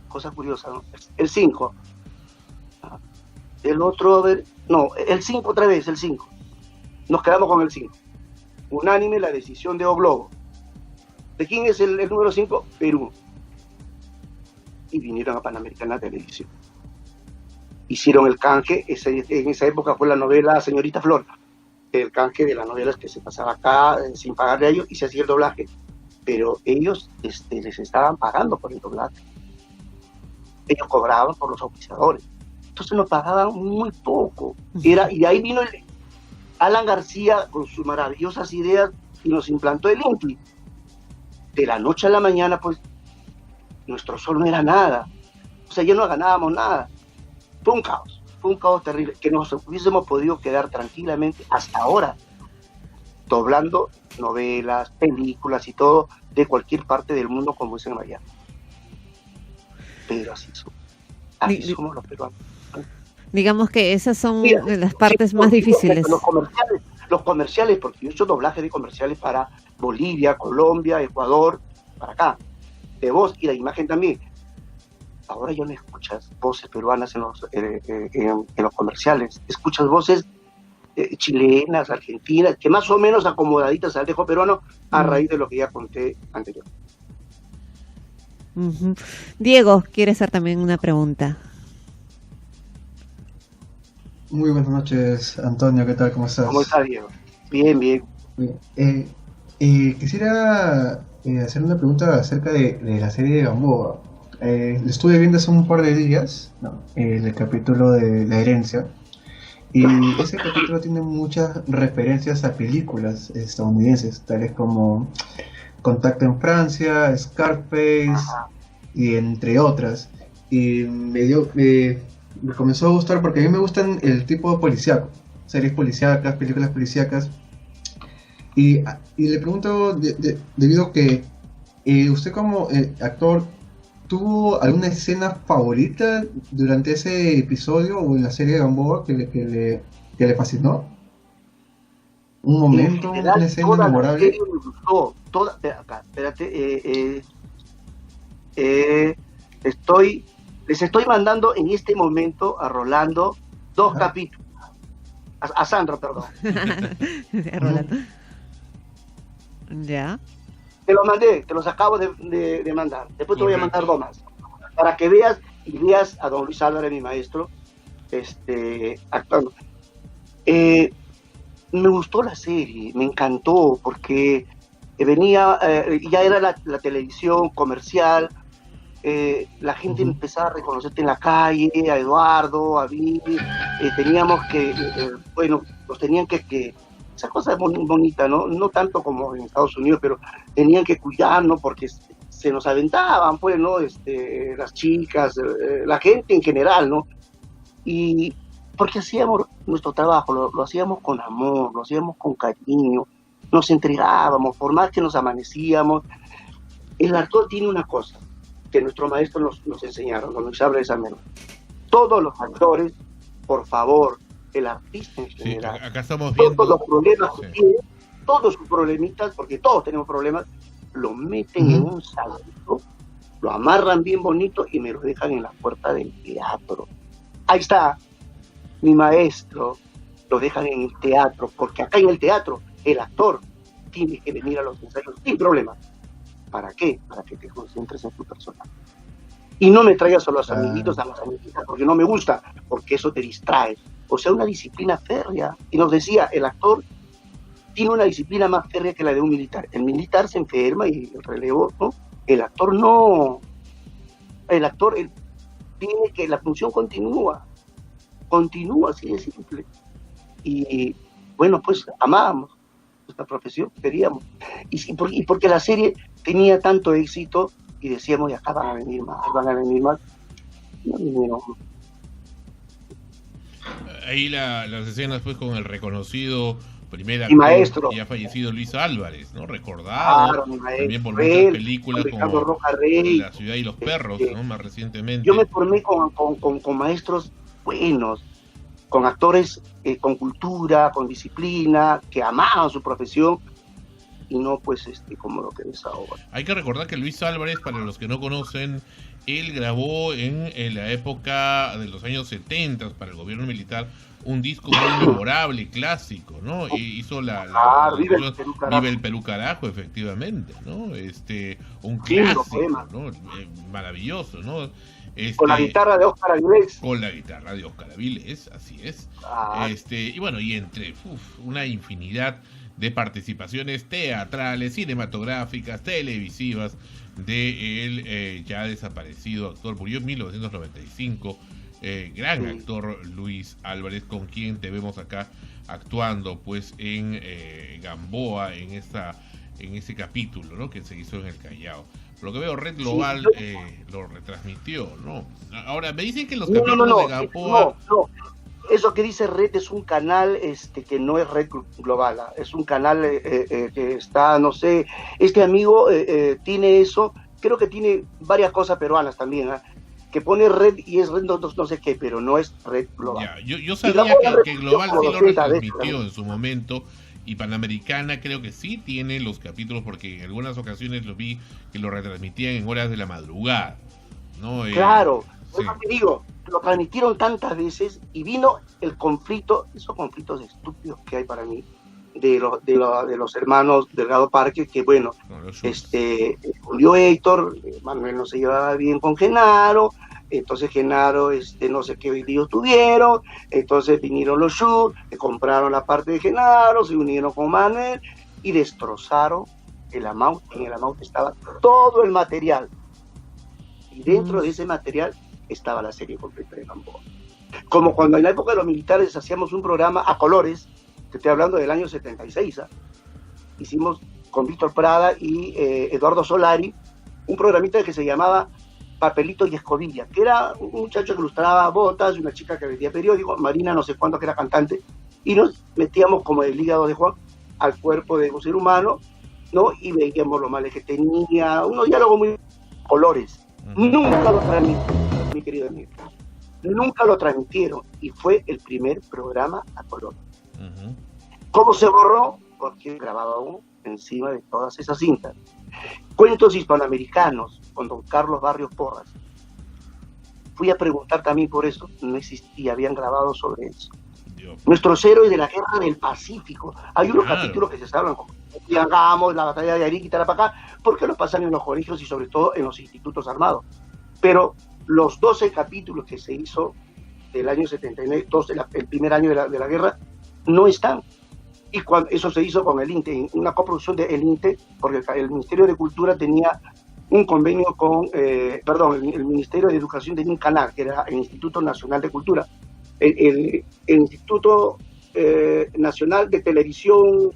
cosa curiosa, ¿no? El 5. El otro, a ver, no, el 5 otra vez, el 5. Nos quedamos con el 5. Unánime la decisión de O Globo. ¿De quién es el número 5? Perú. Y vinieron a Panamericana Televisión. Hicieron el canje, en esa época fue la novela Señorita Flor, el canje de las novelas que se pasaba acá sin pagarle a ellos y se hacía el doblaje. Pero ellos les estaban pagando por el doblaje. Ellos cobraban por los auspiciadores. Entonces nos pagaban muy poco. Y de ahí vino Alan García con sus maravillosas ideas y nos implantó el INTI. De la noche a la mañana, pues, nuestro sol no era nada. O sea, ya no ganábamos nada. Fue un caos terrible, que nos hubiésemos podido quedar tranquilamente hasta ahora, doblando novelas, películas y todo, de cualquier parte del mundo como es en Miami. Pero así somos los peruanos. Digamos que esas son las partes más difíciles. Los comerciales, porque yo he hecho doblaje de comerciales para Bolivia, Colombia, Ecuador, para acá, de voz y la imagen también. Ahora ya no escuchas voces peruanas en los comerciales, escuchas voces chilenas, argentinas, que más o menos acomodaditas al dejo peruano a raíz de lo que ya conté anterior. Diego, quiere hacer también una pregunta. Muy buenas noches, Antonio, ¿qué tal? ¿Cómo estás? ¿Cómo estás, Diego? Bien. Quisiera hacer una pregunta acerca de la serie de Gamboa. Lo estuve viendo hace un par de días, ¿no? El capítulo de La Herencia, y ese capítulo tiene muchas referencias a películas estadounidenses, tales como Contacto en Francia, Scarface, y entre otras. Y me comenzó a gustar porque a mí me gustan el tipo policíaco, series policíacas, películas policíacas. Y le pregunto, debido a que usted como actor, ¿tuvo alguna escena favorita durante ese episodio o en la serie de Gamboa que le fascinó? ¿Un momento, una escena memorable? Les estoy mandando en este momento a Rolando 2 capítulos. A Sandra, perdón. Rolando. Ya. Te los mandé, te los acabo de mandar. Después te voy a mandar 2 más. Para que veas a don Luis Álvarez, mi maestro, actuando. Me gustó la serie, me encantó, porque venía, ya era la televisión comercial, la gente empezaba a reconocerte en la calle, a Eduardo, a mí, teníamos que, nos tenían que esa cosa es bonita, no tanto como en Estados Unidos, pero tenían que cuidarnos porque se nos aventaban, pues, ¿no? Las chicas, la gente en general, ¿no? Y porque hacíamos nuestro trabajo, lo hacíamos con amor, lo hacíamos con cariño, nos entregábamos, por más que nos amanecíamos. El actor tiene una cosa que nuestros maestros nos enseñaron, nos habla esa menos. Todos los actores, por favor, el artista en general, sí, acá estamos viendo todos los problemas que tiene, todos sus problemitas, porque todos tenemos problemas, lo meten en un salto, lo amarran bien bonito y me lo dejan en la puerta del teatro. Ahí está, mi maestro, lo dejan en el teatro, porque acá en el teatro el actor tiene que venir a los ensayos sin problema. ¿Para qué? Para que te concentres en tu personaje. Y no me traigas a los amiguitos, a las amiguitas, porque no me gusta, porque eso te distrae. O sea, una disciplina férrea. Y nos decía, el actor tiene una disciplina más férrea que la de un militar. El militar se enferma y el relevo, ¿no? El actor no. El actor tiene que, la función continúa, así de simple. Y bueno, pues amábamos nuestra profesión, queríamos. Y porque la serie tenía tanto éxito y decíamos, y acá van a venir más. No vinieron. ahí las escenas pues con el reconocido primer y maestro, ya fallecido Luis Álvarez, ¿no? Recordado también por muchas películas como Roca Rey, La ciudad y los perros, ¿no? Más recientemente. Yo me formé con maestros buenos, con actores con cultura, con disciplina, que amaban su profesión, y no pues como lo que es ahora. Hay que recordar que Luis Álvarez, para los que no conocen, él grabó en la época de los años 70 para el gobierno militar un disco muy memorable, clásico, ¿no? Hizo Vive el Perú Carajo, efectivamente, ¿no? Un clásico, ¿no? Maravilloso, ¿no? Con la guitarra de Óscar Avilés. Con la guitarra de Óscar Avilés, así es. Y bueno, y entre una infinidad de participaciones teatrales, cinematográficas, televisivas de el ya desaparecido actor, murió en 1995, gran actor Luis Álvarez, con quien te vemos acá actuando pues en Gamboa, en ese capítulo, ¿no? Que se hizo en el Callao. Por lo que veo, Red Global lo retransmitió, ¿no? Ahora, me dicen que los capítulos de Gamboa... No. Eso que dice Red es un canal que no es Red Global, es un canal que está, no sé, este amigo tiene eso, creo que tiene varias cosas peruanas también, que pone Red y es Red no sé qué, pero no es Red Global. Ya, yo sabía que Global sí lo retransmitió en su momento, y Panamericana creo que sí tiene los capítulos, porque en algunas ocasiones lo vi que lo retransmitían en horas de la madrugada, ¿no? Claro, sí. Te digo, lo transmitieron tantas veces y vino el conflicto, esos conflictos estúpidos que hay para mí, de los hermanos Delgado Parque, que bueno, murió Héctor, Manuel no se llevaba bien con Genaro, entonces Genaro, no sé qué líos tuvieron, entonces vinieron los Shur, que compraron la parte de Genaro, se unieron con Manuel y destrozaron el Amaut. En el Amaut estaba todo el material, y dentro de ese material estaba la serie completa de Gamboa. Como cuando en la época de los militares hacíamos un programa a colores, te estoy hablando del año 76, hicimos con Víctor Prada y Eduardo Solari un programita que se llamaba Papelito y Escobilla, que era un muchacho que ilustraba botas, una chica que vendía periódicos, Marina no sé cuánto, que era cantante, y nos metíamos como el hígado de Juan al cuerpo de un ser humano, ¿no? Y veíamos lo mal que tenía, unos diálogos muy colores. Nunca lo transmitieron, mi querido amigo. Nunca lo transmitieron, y fue el primer programa a color. ¿Cómo se borró? Porque grababa uno encima de todas esas cintas. Cuentos hispanoamericanos con don Carlos Barrios Porras. Fui a preguntar también por eso, no existía, habían grabado sobre eso. Nuestros héroes de la guerra del Pacífico. Hay unos capítulos que se hablan como Yangamos, la batalla de Arica y Tarapacá, porque lo pasan en los colegios y sobre todo en los institutos armados. Pero los 12 capítulos que se hizo del año 79, el primer año de la guerra, no están. Y eso se hizo con el INTE, una coproducción del INTE, porque el Ministerio de Cultura tenía un convenio con, el Ministerio de Educación tenía un canal, que era el Instituto Nacional de Cultura, el Instituto Nacional de Televisión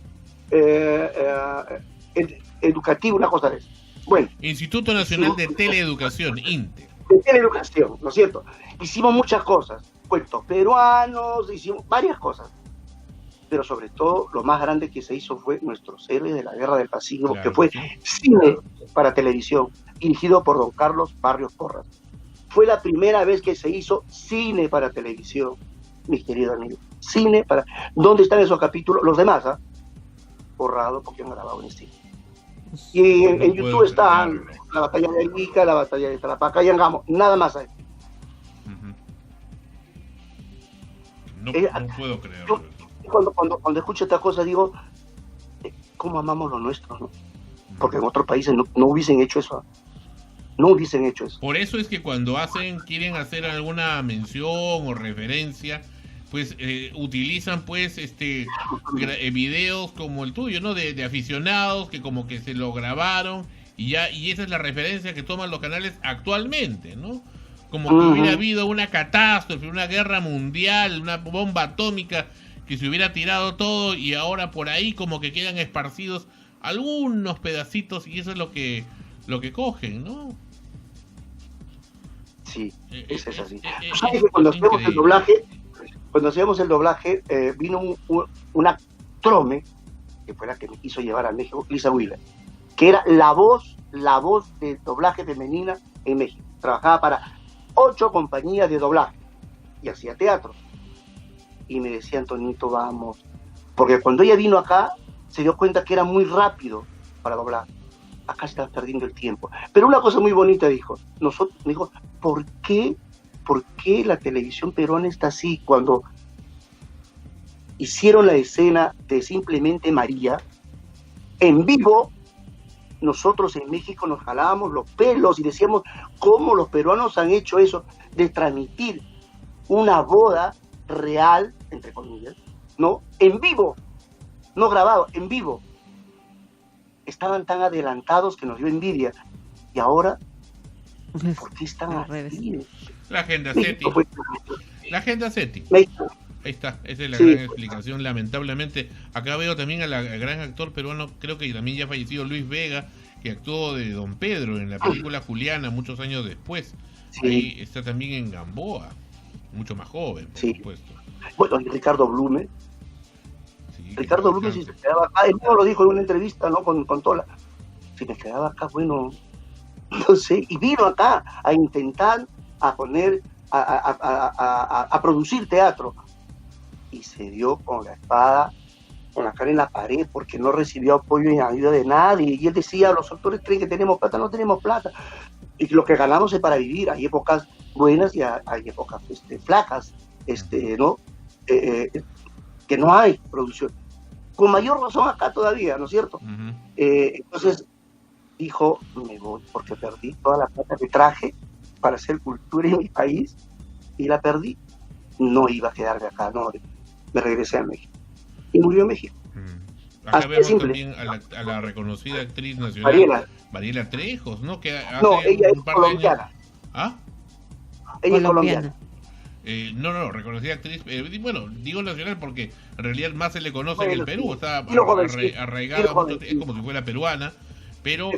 Educativo, una cosa de eso. Bueno, Instituto Nacional de Teleeducación, INTE. De teleeducación, ¿no es cierto? Hicimos muchas cosas, cuentos peruanos, hicimos varias cosas. Pero sobre todo, lo más grande que se hizo fue Nuestros héroes de la guerra del Pacífico, que fue cine para televisión, dirigido por don Carlos Barrios Porras. Fue la primera vez que se hizo cine para televisión, mis queridos amigos. Cine para... ¿Dónde están esos capítulos? Los demás, borrado porque han grabado en cine. Y en YouTube están la batalla de Arica, la batalla de Tarapacá y Angamos, nada más hay. No puedo creerlo. Cuando escucho estas cosas digo, ¿cómo amamos lo nuestro, no? Porque en otros países no hubiesen hecho eso. No hubiesen hecho eso. Por eso es que cuando quieren hacer alguna mención o referencia, pues utilizan pues videos como el tuyo, ¿no? De aficionados que como que se lo grabaron y esa es la referencia que toman los canales actualmente, ¿no? Como que hubiera habido una catástrofe, una guerra mundial, una bomba atómica que se hubiera tirado todo y ahora por ahí como que quedan esparcidos algunos pedacitos y eso es lo que cogen, ¿no? Sí, eso es así. ¿Sabes que cuando hacemos el doblaje, cuando hacíamos el doblaje, vino una trome, que fue la que me quiso llevar a México, Lisa Wheeler, que era la voz de doblaje femenina en México. Trabajaba para 8 compañías de doblaje y hacía teatro. Y me decía, Antonito, vamos. Porque cuando ella vino acá, se dio cuenta que era muy rápido para doblar. Acá están perdiendo el tiempo. Pero una cosa muy bonita dijo, me dijo, ¿por qué la televisión peruana está así? Cuando hicieron la escena de Simplemente María, en vivo, nosotros en México nos jalábamos los pelos y decíamos cómo los peruanos han hecho eso, de transmitir una boda real, entre comillas, ¿no? En vivo, no grabado, en vivo. Estaban tan adelantados que nos dio envidia. Y ahora, ¿por qué están así? La agenda SETI. La agenda SETI. México. Ahí está, esa es la gran explicación. Lamentablemente, acá veo también al gran actor peruano, creo que también ya fallecido, Luis Vega, que actuó de Don Pedro en la película Juliana muchos años después. Sí. Ahí está también en Gamboa, mucho más joven, por supuesto. Bueno, y Ricardo Blume. Sí, Ricardo Blume, si se quedaba acá, él mismo lo dijo en una entrevista, ¿no? Con Tola. Si me quedaba acá, bueno, no sé, y vino acá a intentar a poner, a producir teatro. Y se dio con la espada, con la cara en la pared, porque no recibió apoyo ni ayuda de nadie. Y él decía, los actores creen que tenemos plata, no tenemos plata. Y lo que ganamos es para vivir. Hay épocas buenas y hay épocas flacas, ¿no? Que no hay producción. Con mayor razón acá todavía, ¿no es cierto? Entonces dijo, me voy, porque perdí toda la plata que traje para hacer cultura en mi país, y la perdí. No iba a quedarme acá, no, me regresé a México. Y murió en México. Acá vemos también a la reconocida actriz nacional, Mariela Trejos, ¿no? Que hace ella es colombiana. ¿Ah? Ella es colombiana. No, reconocida actriz, bueno, digo nacional porque en realidad más se le conoce en el Perú, está arraigada, es como si fuera peruana, pero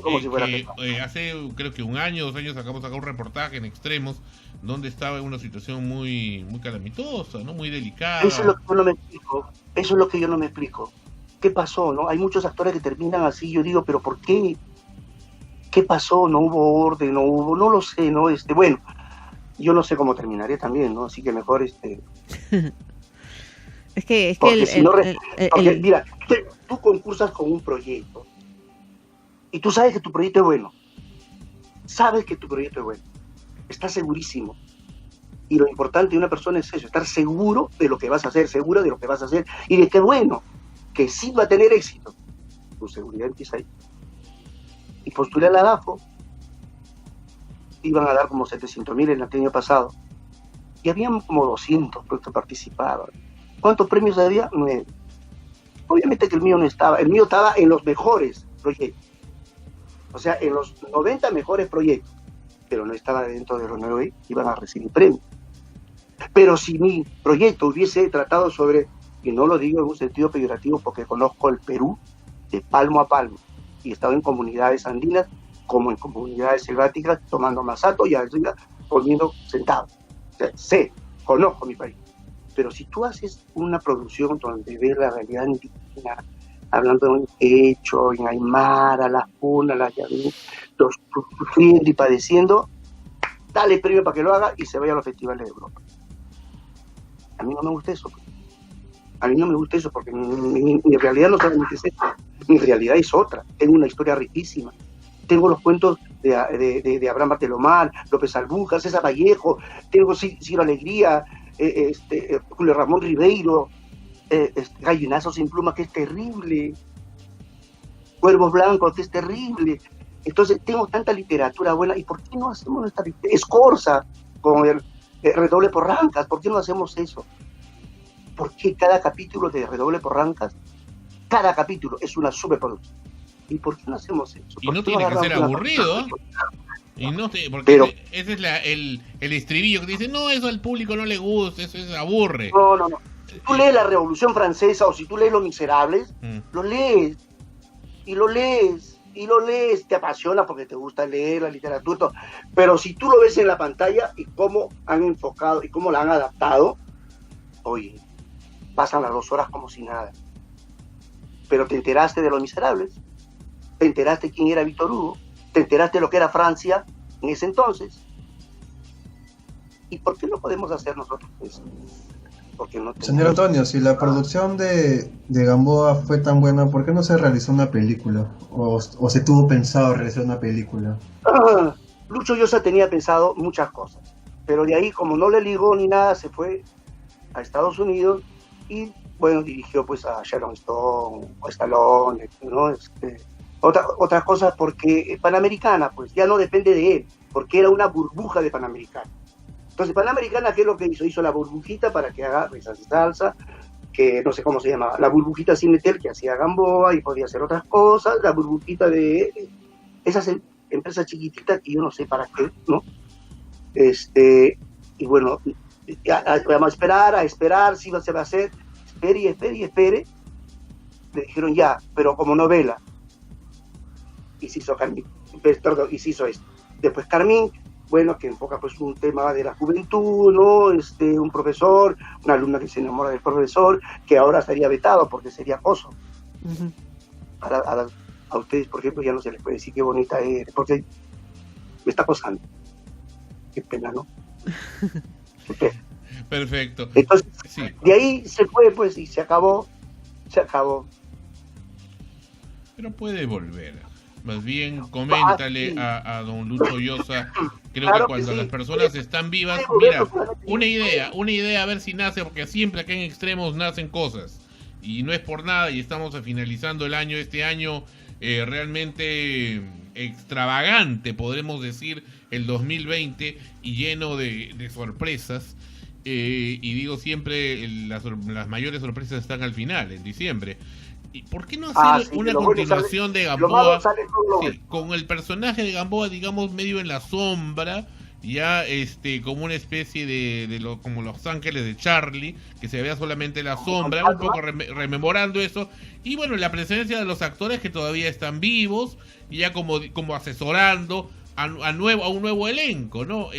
hace creo que un año, 2 años sacamos acá un reportaje en Extremos donde estaba en una situación muy calamitosa, ¿no? Muy delicada. Eso es lo que yo no me explico. ¿Qué pasó, no? Hay muchos actores que terminan así, yo digo, pero ¿por qué? ¿Qué pasó? No hubo orden, no lo sé, ¿no? Bueno, yo no sé cómo terminaré también, ¿no? Así que mejor Es que mira, tú concursas con un proyecto y tú sabes que tu proyecto es bueno. Estás segurísimo. Y lo importante de una persona es eso, estar seguro de lo que vas a hacer, segura de lo que vas a hacer y de que bueno, que sí va a tener éxito. Tu seguridad empieza ahí. Y postulé a la DAFO, iban a dar como 700.000 el año pasado. Y habían como 200 que participaban. ¿Cuántos premios había? 9. Obviamente que el mío no estaba. El mío estaba en los mejores proyectos. O sea, en los 90 mejores proyectos. Pero no estaba dentro de los 9, iban a recibir premios. Pero si mi proyecto hubiese tratado sobre, y no lo digo en un sentido peyorativo porque conozco el Perú de palmo a palmo, y he estado en comunidades andinas como en comunidades selváticas tomando masato y arriba comiendo sentado. O sea, conozco mi país. Pero si tú haces una producción donde ves la realidad indígena, hablando de un hecho, en Aymara, las Punas, las Yaví, los sufriendo y padeciendo, dale premio para que lo haga y se vaya a los festivales de Europa. A mí no me gusta eso. Porque mi realidad no solamente es esta, mi realidad es otra. Tengo una historia riquísima. Tengo los cuentos de Abraham Bartelomar, López Albuja, César Vallejo, tengo Ciro Alegría, Julio Ramón Ribeiro, Gallinazo sin pluma, que es terrible, Cuervos Blancos, que es terrible. Entonces tengo tanta literatura buena, ¿y por qué no hacemos nuestra literatura? Escorza, con el Redoble por Rancas, ¿por qué no hacemos eso? ¿Por qué cada capítulo de Redoble por Rancas, cada capítulo es una superproducción? ¿Y por qué no hacemos eso? Y no tiene que ser aburrido, ¿eh? Y no sé, porque ese es el estribillo que dice, no, eso al público no le gusta, eso aburre. No. Si tú lees la Revolución Francesa o si tú lees Los Miserables, lo lees, te apasiona porque te gusta leer la literatura, todo. Pero si tú lo ves en la pantalla y cómo han enfocado y cómo la han adaptado, oye, pasan las 2 horas como si nada. Pero te enteraste de Los Miserables, te enteraste quién era Víctor Hugo, te enteraste de lo que era Francia en ese entonces. ¿Y por qué no podemos hacer nosotros eso? Porque no tenemos... Señor Antonio, si la producción de Gamboa fue tan buena, ¿por qué no se realizó una película? ¿O se tuvo pensado realizar una película? Lucho Llosa tenía pensado muchas cosas, pero de ahí, como no le ligó ni nada, se fue a Estados Unidos y, bueno, dirigió pues a Sharon Stone, o Stallone, ¿no? Otras cosas, porque Panamericana, pues ya no depende de él, porque era una burbuja de Panamericana. Entonces, Panamericana, ¿qué es lo que hizo? Hizo la burbujita para que haga risas y salsa, que no sé cómo se llamaba, la burbujita Cinetel, que hacía Gamboa y podía hacer otras cosas, la burbujita de esas empresas chiquititas que yo no sé para qué, ¿no? Y bueno, vamos a esperar si se va a hacer, espere. Le dijeron ya, pero como novela. Y se hizo Carmín, perdón, y se hizo esto. Después Carmín, bueno, que enfoca pues un tema de la juventud, ¿no? Un profesor, una alumna que se enamora del profesor, que ahora estaría vetado porque sería acoso. Uh-huh. A ustedes, por ejemplo, ya no se les puede decir qué bonita es, porque me está acosando. Qué pena, ¿no? Qué pena. Perfecto. Entonces, sí. De ahí se fue, pues, y se acabó. Pero puede volver. Más bien, coméntale a don Lucho Llosa. Creo que cuando las personas están vivas, mira, una idea, a ver si nace, porque siempre acá en Extremos nacen cosas. Y no es por nada, y estamos finalizando el año, este año realmente extravagante, podremos decir, el 2020, y lleno de sorpresas. Y digo siempre, las mayores sorpresas están al final, en diciembre. ¿Y por qué no hacer una continuación de Gamboa con el personaje de Gamboa, digamos, medio en la sombra, ya como una especie de como Los Ángeles de Charlie, que se vea solamente la sombra, un poco rememorando eso, y bueno, la presencia de los actores que todavía están vivos, y ya como asesorando a un nuevo elenco, ¿no?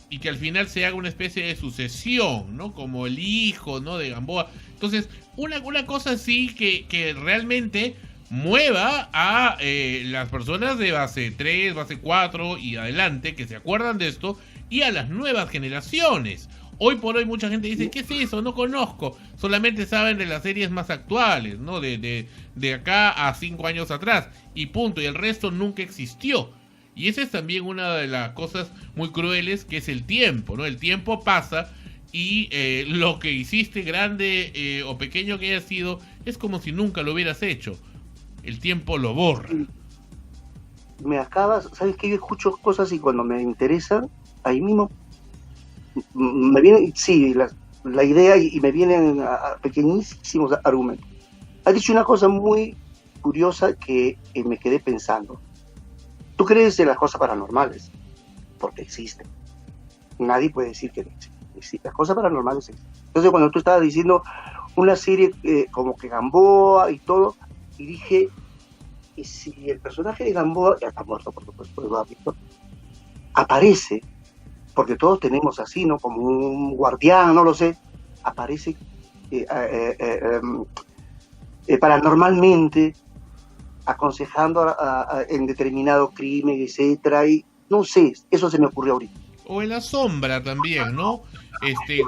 Y que al final se haga una especie de sucesión, ¿no? Como el hijo, ¿no? De Gamboa. Entonces, una cosa así que realmente mueva a las personas de base 3, base 4 y adelante, que se acuerdan de esto, y a las nuevas generaciones. Hoy por hoy mucha gente dice, ¿qué es eso? No conozco. Solamente saben de las series más actuales, ¿no? De acá a 5 años atrás. Y punto. Y el resto nunca existió. Y esa es también una de las cosas muy crueles, que es el tiempo, ¿no? El tiempo pasa y lo que hiciste, grande o pequeño que haya sido, es como si nunca lo hubieras hecho. El tiempo lo borra. Me acabas, ¿sabes qué? Yo escucho cosas y cuando me interesan, ahí mismo me vienen, sí, la idea y me vienen a pequeñísimos argumentos. Has dicho una cosa muy curiosa que me quedé pensando. Tú crees en las cosas paranormales, porque existen. Nadie puede decir que no existen. Las cosas paranormales existen. Entonces, cuando tú estabas diciendo una serie como que Gamboa y todo, y dije, ¿y si el personaje de Gamboa, ya está muerto, por supuesto, aparece, porque todos tenemos así, ¿no? Como un guardián, no lo sé, aparece paranormalmente, aconsejando en determinado crimen, etcétera, y no sé, eso se me ocurrió ahorita. O en la sombra también, ¿no?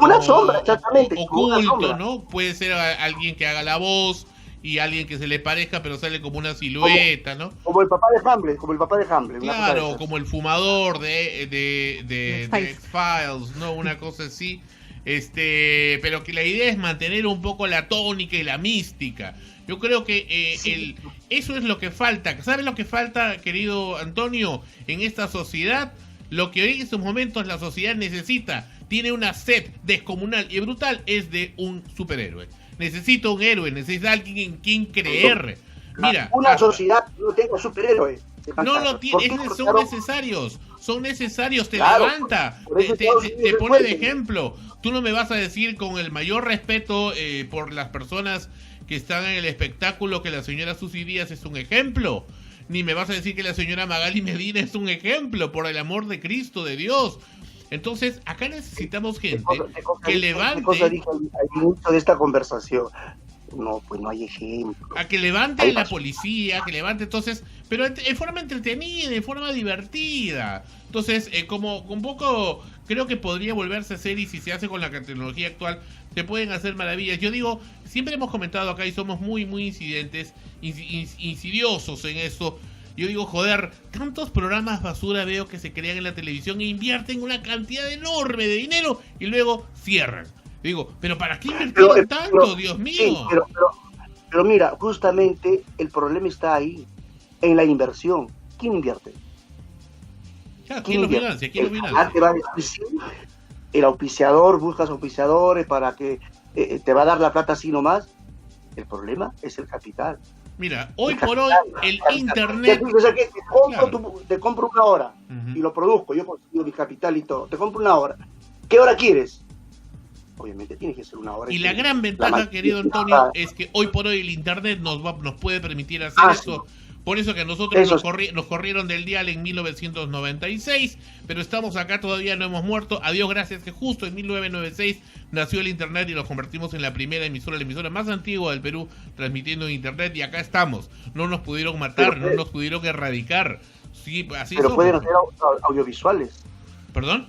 Una sombra, exactamente. Oculto, sombra. ¿no? Puede ser alguien que haga la voz y alguien que se le parezca, pero sale como una silueta, ¿no? Como el papá de Hamlet. Claro, como el fumador de X-Files, ¿no? Una cosa así. Pero que la idea es mantener un poco la tónica y la mística. Yo creo que eso es lo que falta. ¿Sabes lo que falta, querido Antonio, en esta sociedad? Lo que hoy en estos momentos la sociedad necesita, tiene una sed descomunal y brutal, es de un superhéroe. Necesita un héroe, necesita alguien en quien creer. Mira, una sociedad no tenga superhéroes. No lo tiene, son necesarios, te levanta, te pone de ejemplo. Tú no me vas a decir, con el mayor respeto por las personas que están en el espectáculo, que la señora Susy Díaz es un ejemplo, ni me vas a decir que la señora Magali Medina es un ejemplo, por el amor de Cristo, de Dios. Entonces, acá necesitamos gente que levante... ¿Qué cosa dije al inicio de esta conversación? No, pues no hay ejemplo. A que levante la policía, que levante entonces, pero en forma entretenida, en forma divertida. Entonces, como un poco, creo que podría volverse a hacer, y si se hace con la tecnología actual, se pueden hacer maravillas. Yo digo, siempre hemos comentado acá y somos muy insidiosos en esto. Yo digo, joder, tantos programas basura veo que se crean en la televisión e invierten una cantidad enorme de dinero y luego cierran. Digo, ¿pero para qué invirtieron tanto, Dios mío? Sí, pero mira, justamente el problema está ahí, en la inversión. ¿Quién invierte? Claro, ¿quién lo financia? El auspiciador, buscas auspiciadores para que te va a dar la plata así nomás. El problema es el capital. Mira, hoy por hoy el internet... O sea, que te compro una hora y lo produzco, yo consigo mi capital y todo. Te compro una hora. ¿Qué hora quieres? Obviamente tiene que ser una hora. Y la gran ventaja, querido Antonio, es que hoy por hoy el internet nos puede permitir hacer eso. Sí. Por eso que a nosotros nos corrieron del dial en 1996, pero estamos acá, todavía no hemos muerto. A Dios gracias que justo en 1996 nació el internet y nos convertimos en la primera emisora, la emisora más antigua del Perú, transmitiendo en internet, y acá estamos. No nos pudieron matar, no nos pudieron erradicar. Sí, así pero pueden hacer audiovisuales. ¿Perdón?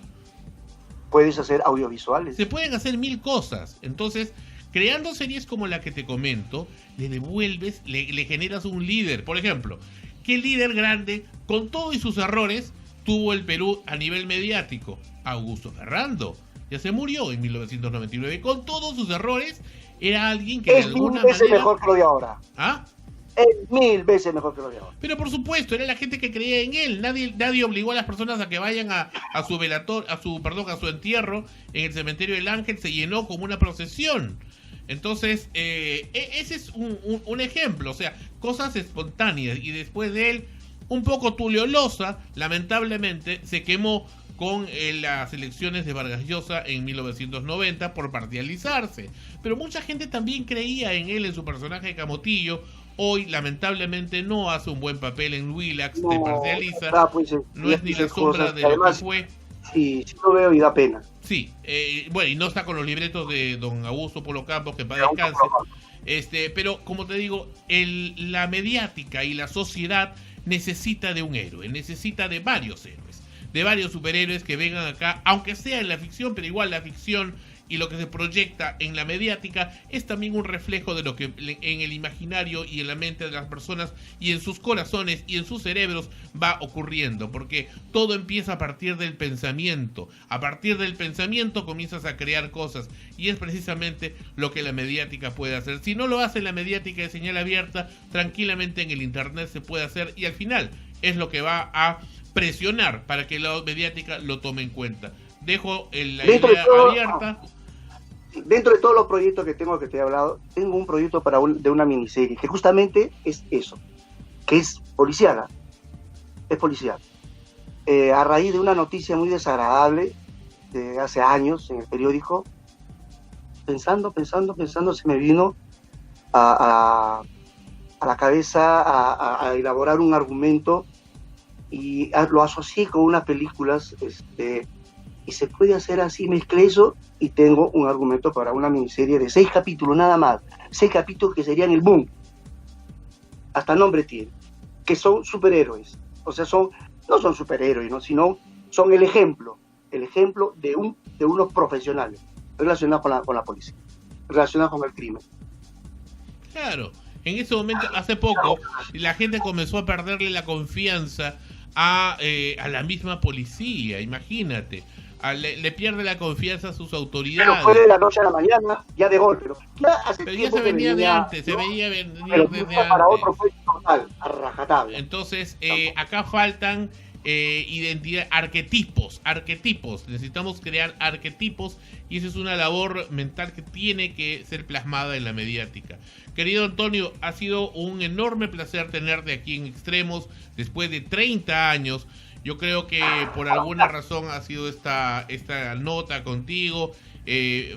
Puedes hacer audiovisuales. Se pueden hacer 1000 cosas. Entonces, creando series como la que te comento, le devuelves, le generas un líder. Por ejemplo, ¿qué líder grande, con todos y sus errores, tuvo el Perú a nivel mediático? Augusto Ferrando. Ya se murió en 1999. Con todos sus errores, era alguien que de alguna manera... Es 1000 veces mejor que lo de ahora. ¿Ah? Es 1000 veces mejor que lo de ahora. Pero por supuesto, era la gente que creía en él. Nadie obligó a las personas a que vayan a su entierro en el cementerio del Ángel. Se llenó como una procesión. Entonces, ese es un ejemplo. O sea, cosas espontáneas. Y después de él, un poco Tulio Loza, lamentablemente, se quemó con las elecciones de Vargas Llosa en 1990 por parcializarse. Pero mucha gente también creía en él, en su personaje de Camotillo. Hoy, lamentablemente, no hace un buen papel en Willax, se parcializa. No es ni la sombra de lo que fue. Sí, lo veo y da pena. Sí, bueno, y no está con los libretos de don Augusto Polo Campos, que para descanse. Pero, como te digo, la mediática y la sociedad necesita de un héroe, necesita de varios héroes, de varios superhéroes que vengan acá, aunque sea en la ficción, pero igual la ficción y lo que se proyecta en la mediática es también un reflejo de lo que en el imaginario y en la mente de las personas y en sus corazones y en sus cerebros va ocurriendo, porque todo empieza a partir del pensamiento. A partir del pensamiento comienzas a crear cosas, y es precisamente lo que la mediática puede hacer. Si no lo hace la mediática de señal abierta, tranquilamente en el internet se puede hacer, y al final es lo que va a presionar para que la mediática lo tome en cuenta. Dejo la idea abierta. Dentro de todos los proyectos que tengo, que te he hablado, tengo un proyecto de una miniserie que justamente es eso, que es policial. Es policial. A raíz de una noticia muy desagradable de hace años en el periódico, pensando, se me vino a la cabeza a elaborar un argumento, y lo asocié con unas películas, y se puede hacer así, mezclé eso y tengo un argumento para una miniserie de 6 capítulos nada más, 6 capítulos que serían el boom, hasta nombre tiene, que son superhéroes, o sea, no son superhéroes, ¿no? Sino son el ejemplo de unos profesionales relacionados con la policía, relacionados con el crimen. Claro, en ese momento, hace poco, la gente comenzó a perderle la confianza a la misma policía, imagínate. Le pierde la confianza a sus autoridades. Pero fue de la noche a la mañana, ya de golpe. Pero ya se venía de antes, se veía venir desde antes. Para otro fue total, a rajatabla. Entonces, acá faltan arquetipos. Necesitamos crear arquetipos, y esa es una labor mental que tiene que ser plasmada en la mediática. Querido Antonio, ha sido un enorme placer tenerte aquí en Extremos después de 30 años. Yo creo que por alguna razón ha sido esta nota contigo.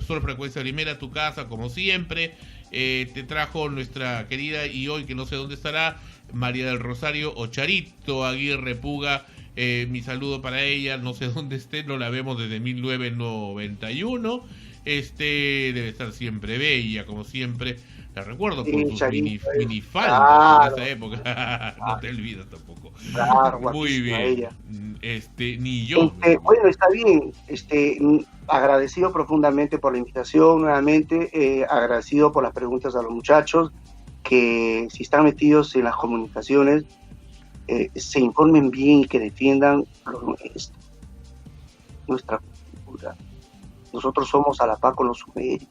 Solo Frecuencia Primera, tu casa, como siempre. Te trajo nuestra querida, y hoy que no sé dónde estará, María del Rosario Ocharito Aguirre Puga, Mi saludo para ella, no sé dónde esté, no la vemos desde 1991. Debe estar siempre bella, como siempre. La recuerdo por sus minifaldas de esa época. No te olvides tampoco. Claro, muy bien. Ella. Ni yo. Bueno, está bien. Agradecido profundamente por la invitación nuevamente. Agradecido por las preguntas a los muchachos. Que si están metidos en las comunicaciones, se informen bien y que defiendan nuestra cultura. Nosotros somos a la par con los sumerios.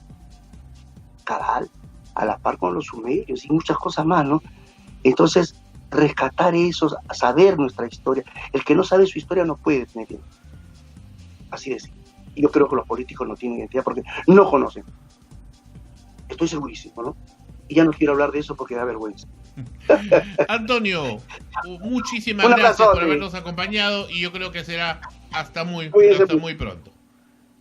Cabal. A la par con los sumerios y muchas cosas más, ¿no? Entonces, rescatar eso, saber nuestra historia. El que no sabe su historia no puede tener identidad. Así es. Y yo creo que los políticos no tienen identidad porque no conocen. Estoy segurísimo, ¿no? Y ya no quiero hablar de eso porque da vergüenza. Antonio, muchísimas gracias por habernos acompañado y yo creo que será hasta muy pronto.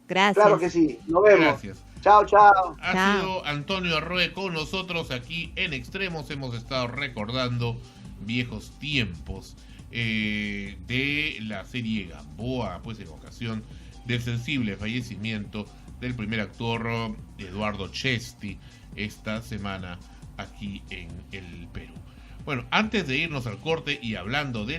Gracias. Claro que sí. Nos vemos. Gracias. Chao, chao. Ha sido Antonio Arroe con nosotros aquí en Extremos. Hemos estado recordando viejos tiempos de la serie Gamboa, pues en ocasión del sensible fallecimiento del primer actor Eduardo Chesti esta semana aquí en el Perú. Bueno, antes de irnos al corte y hablando de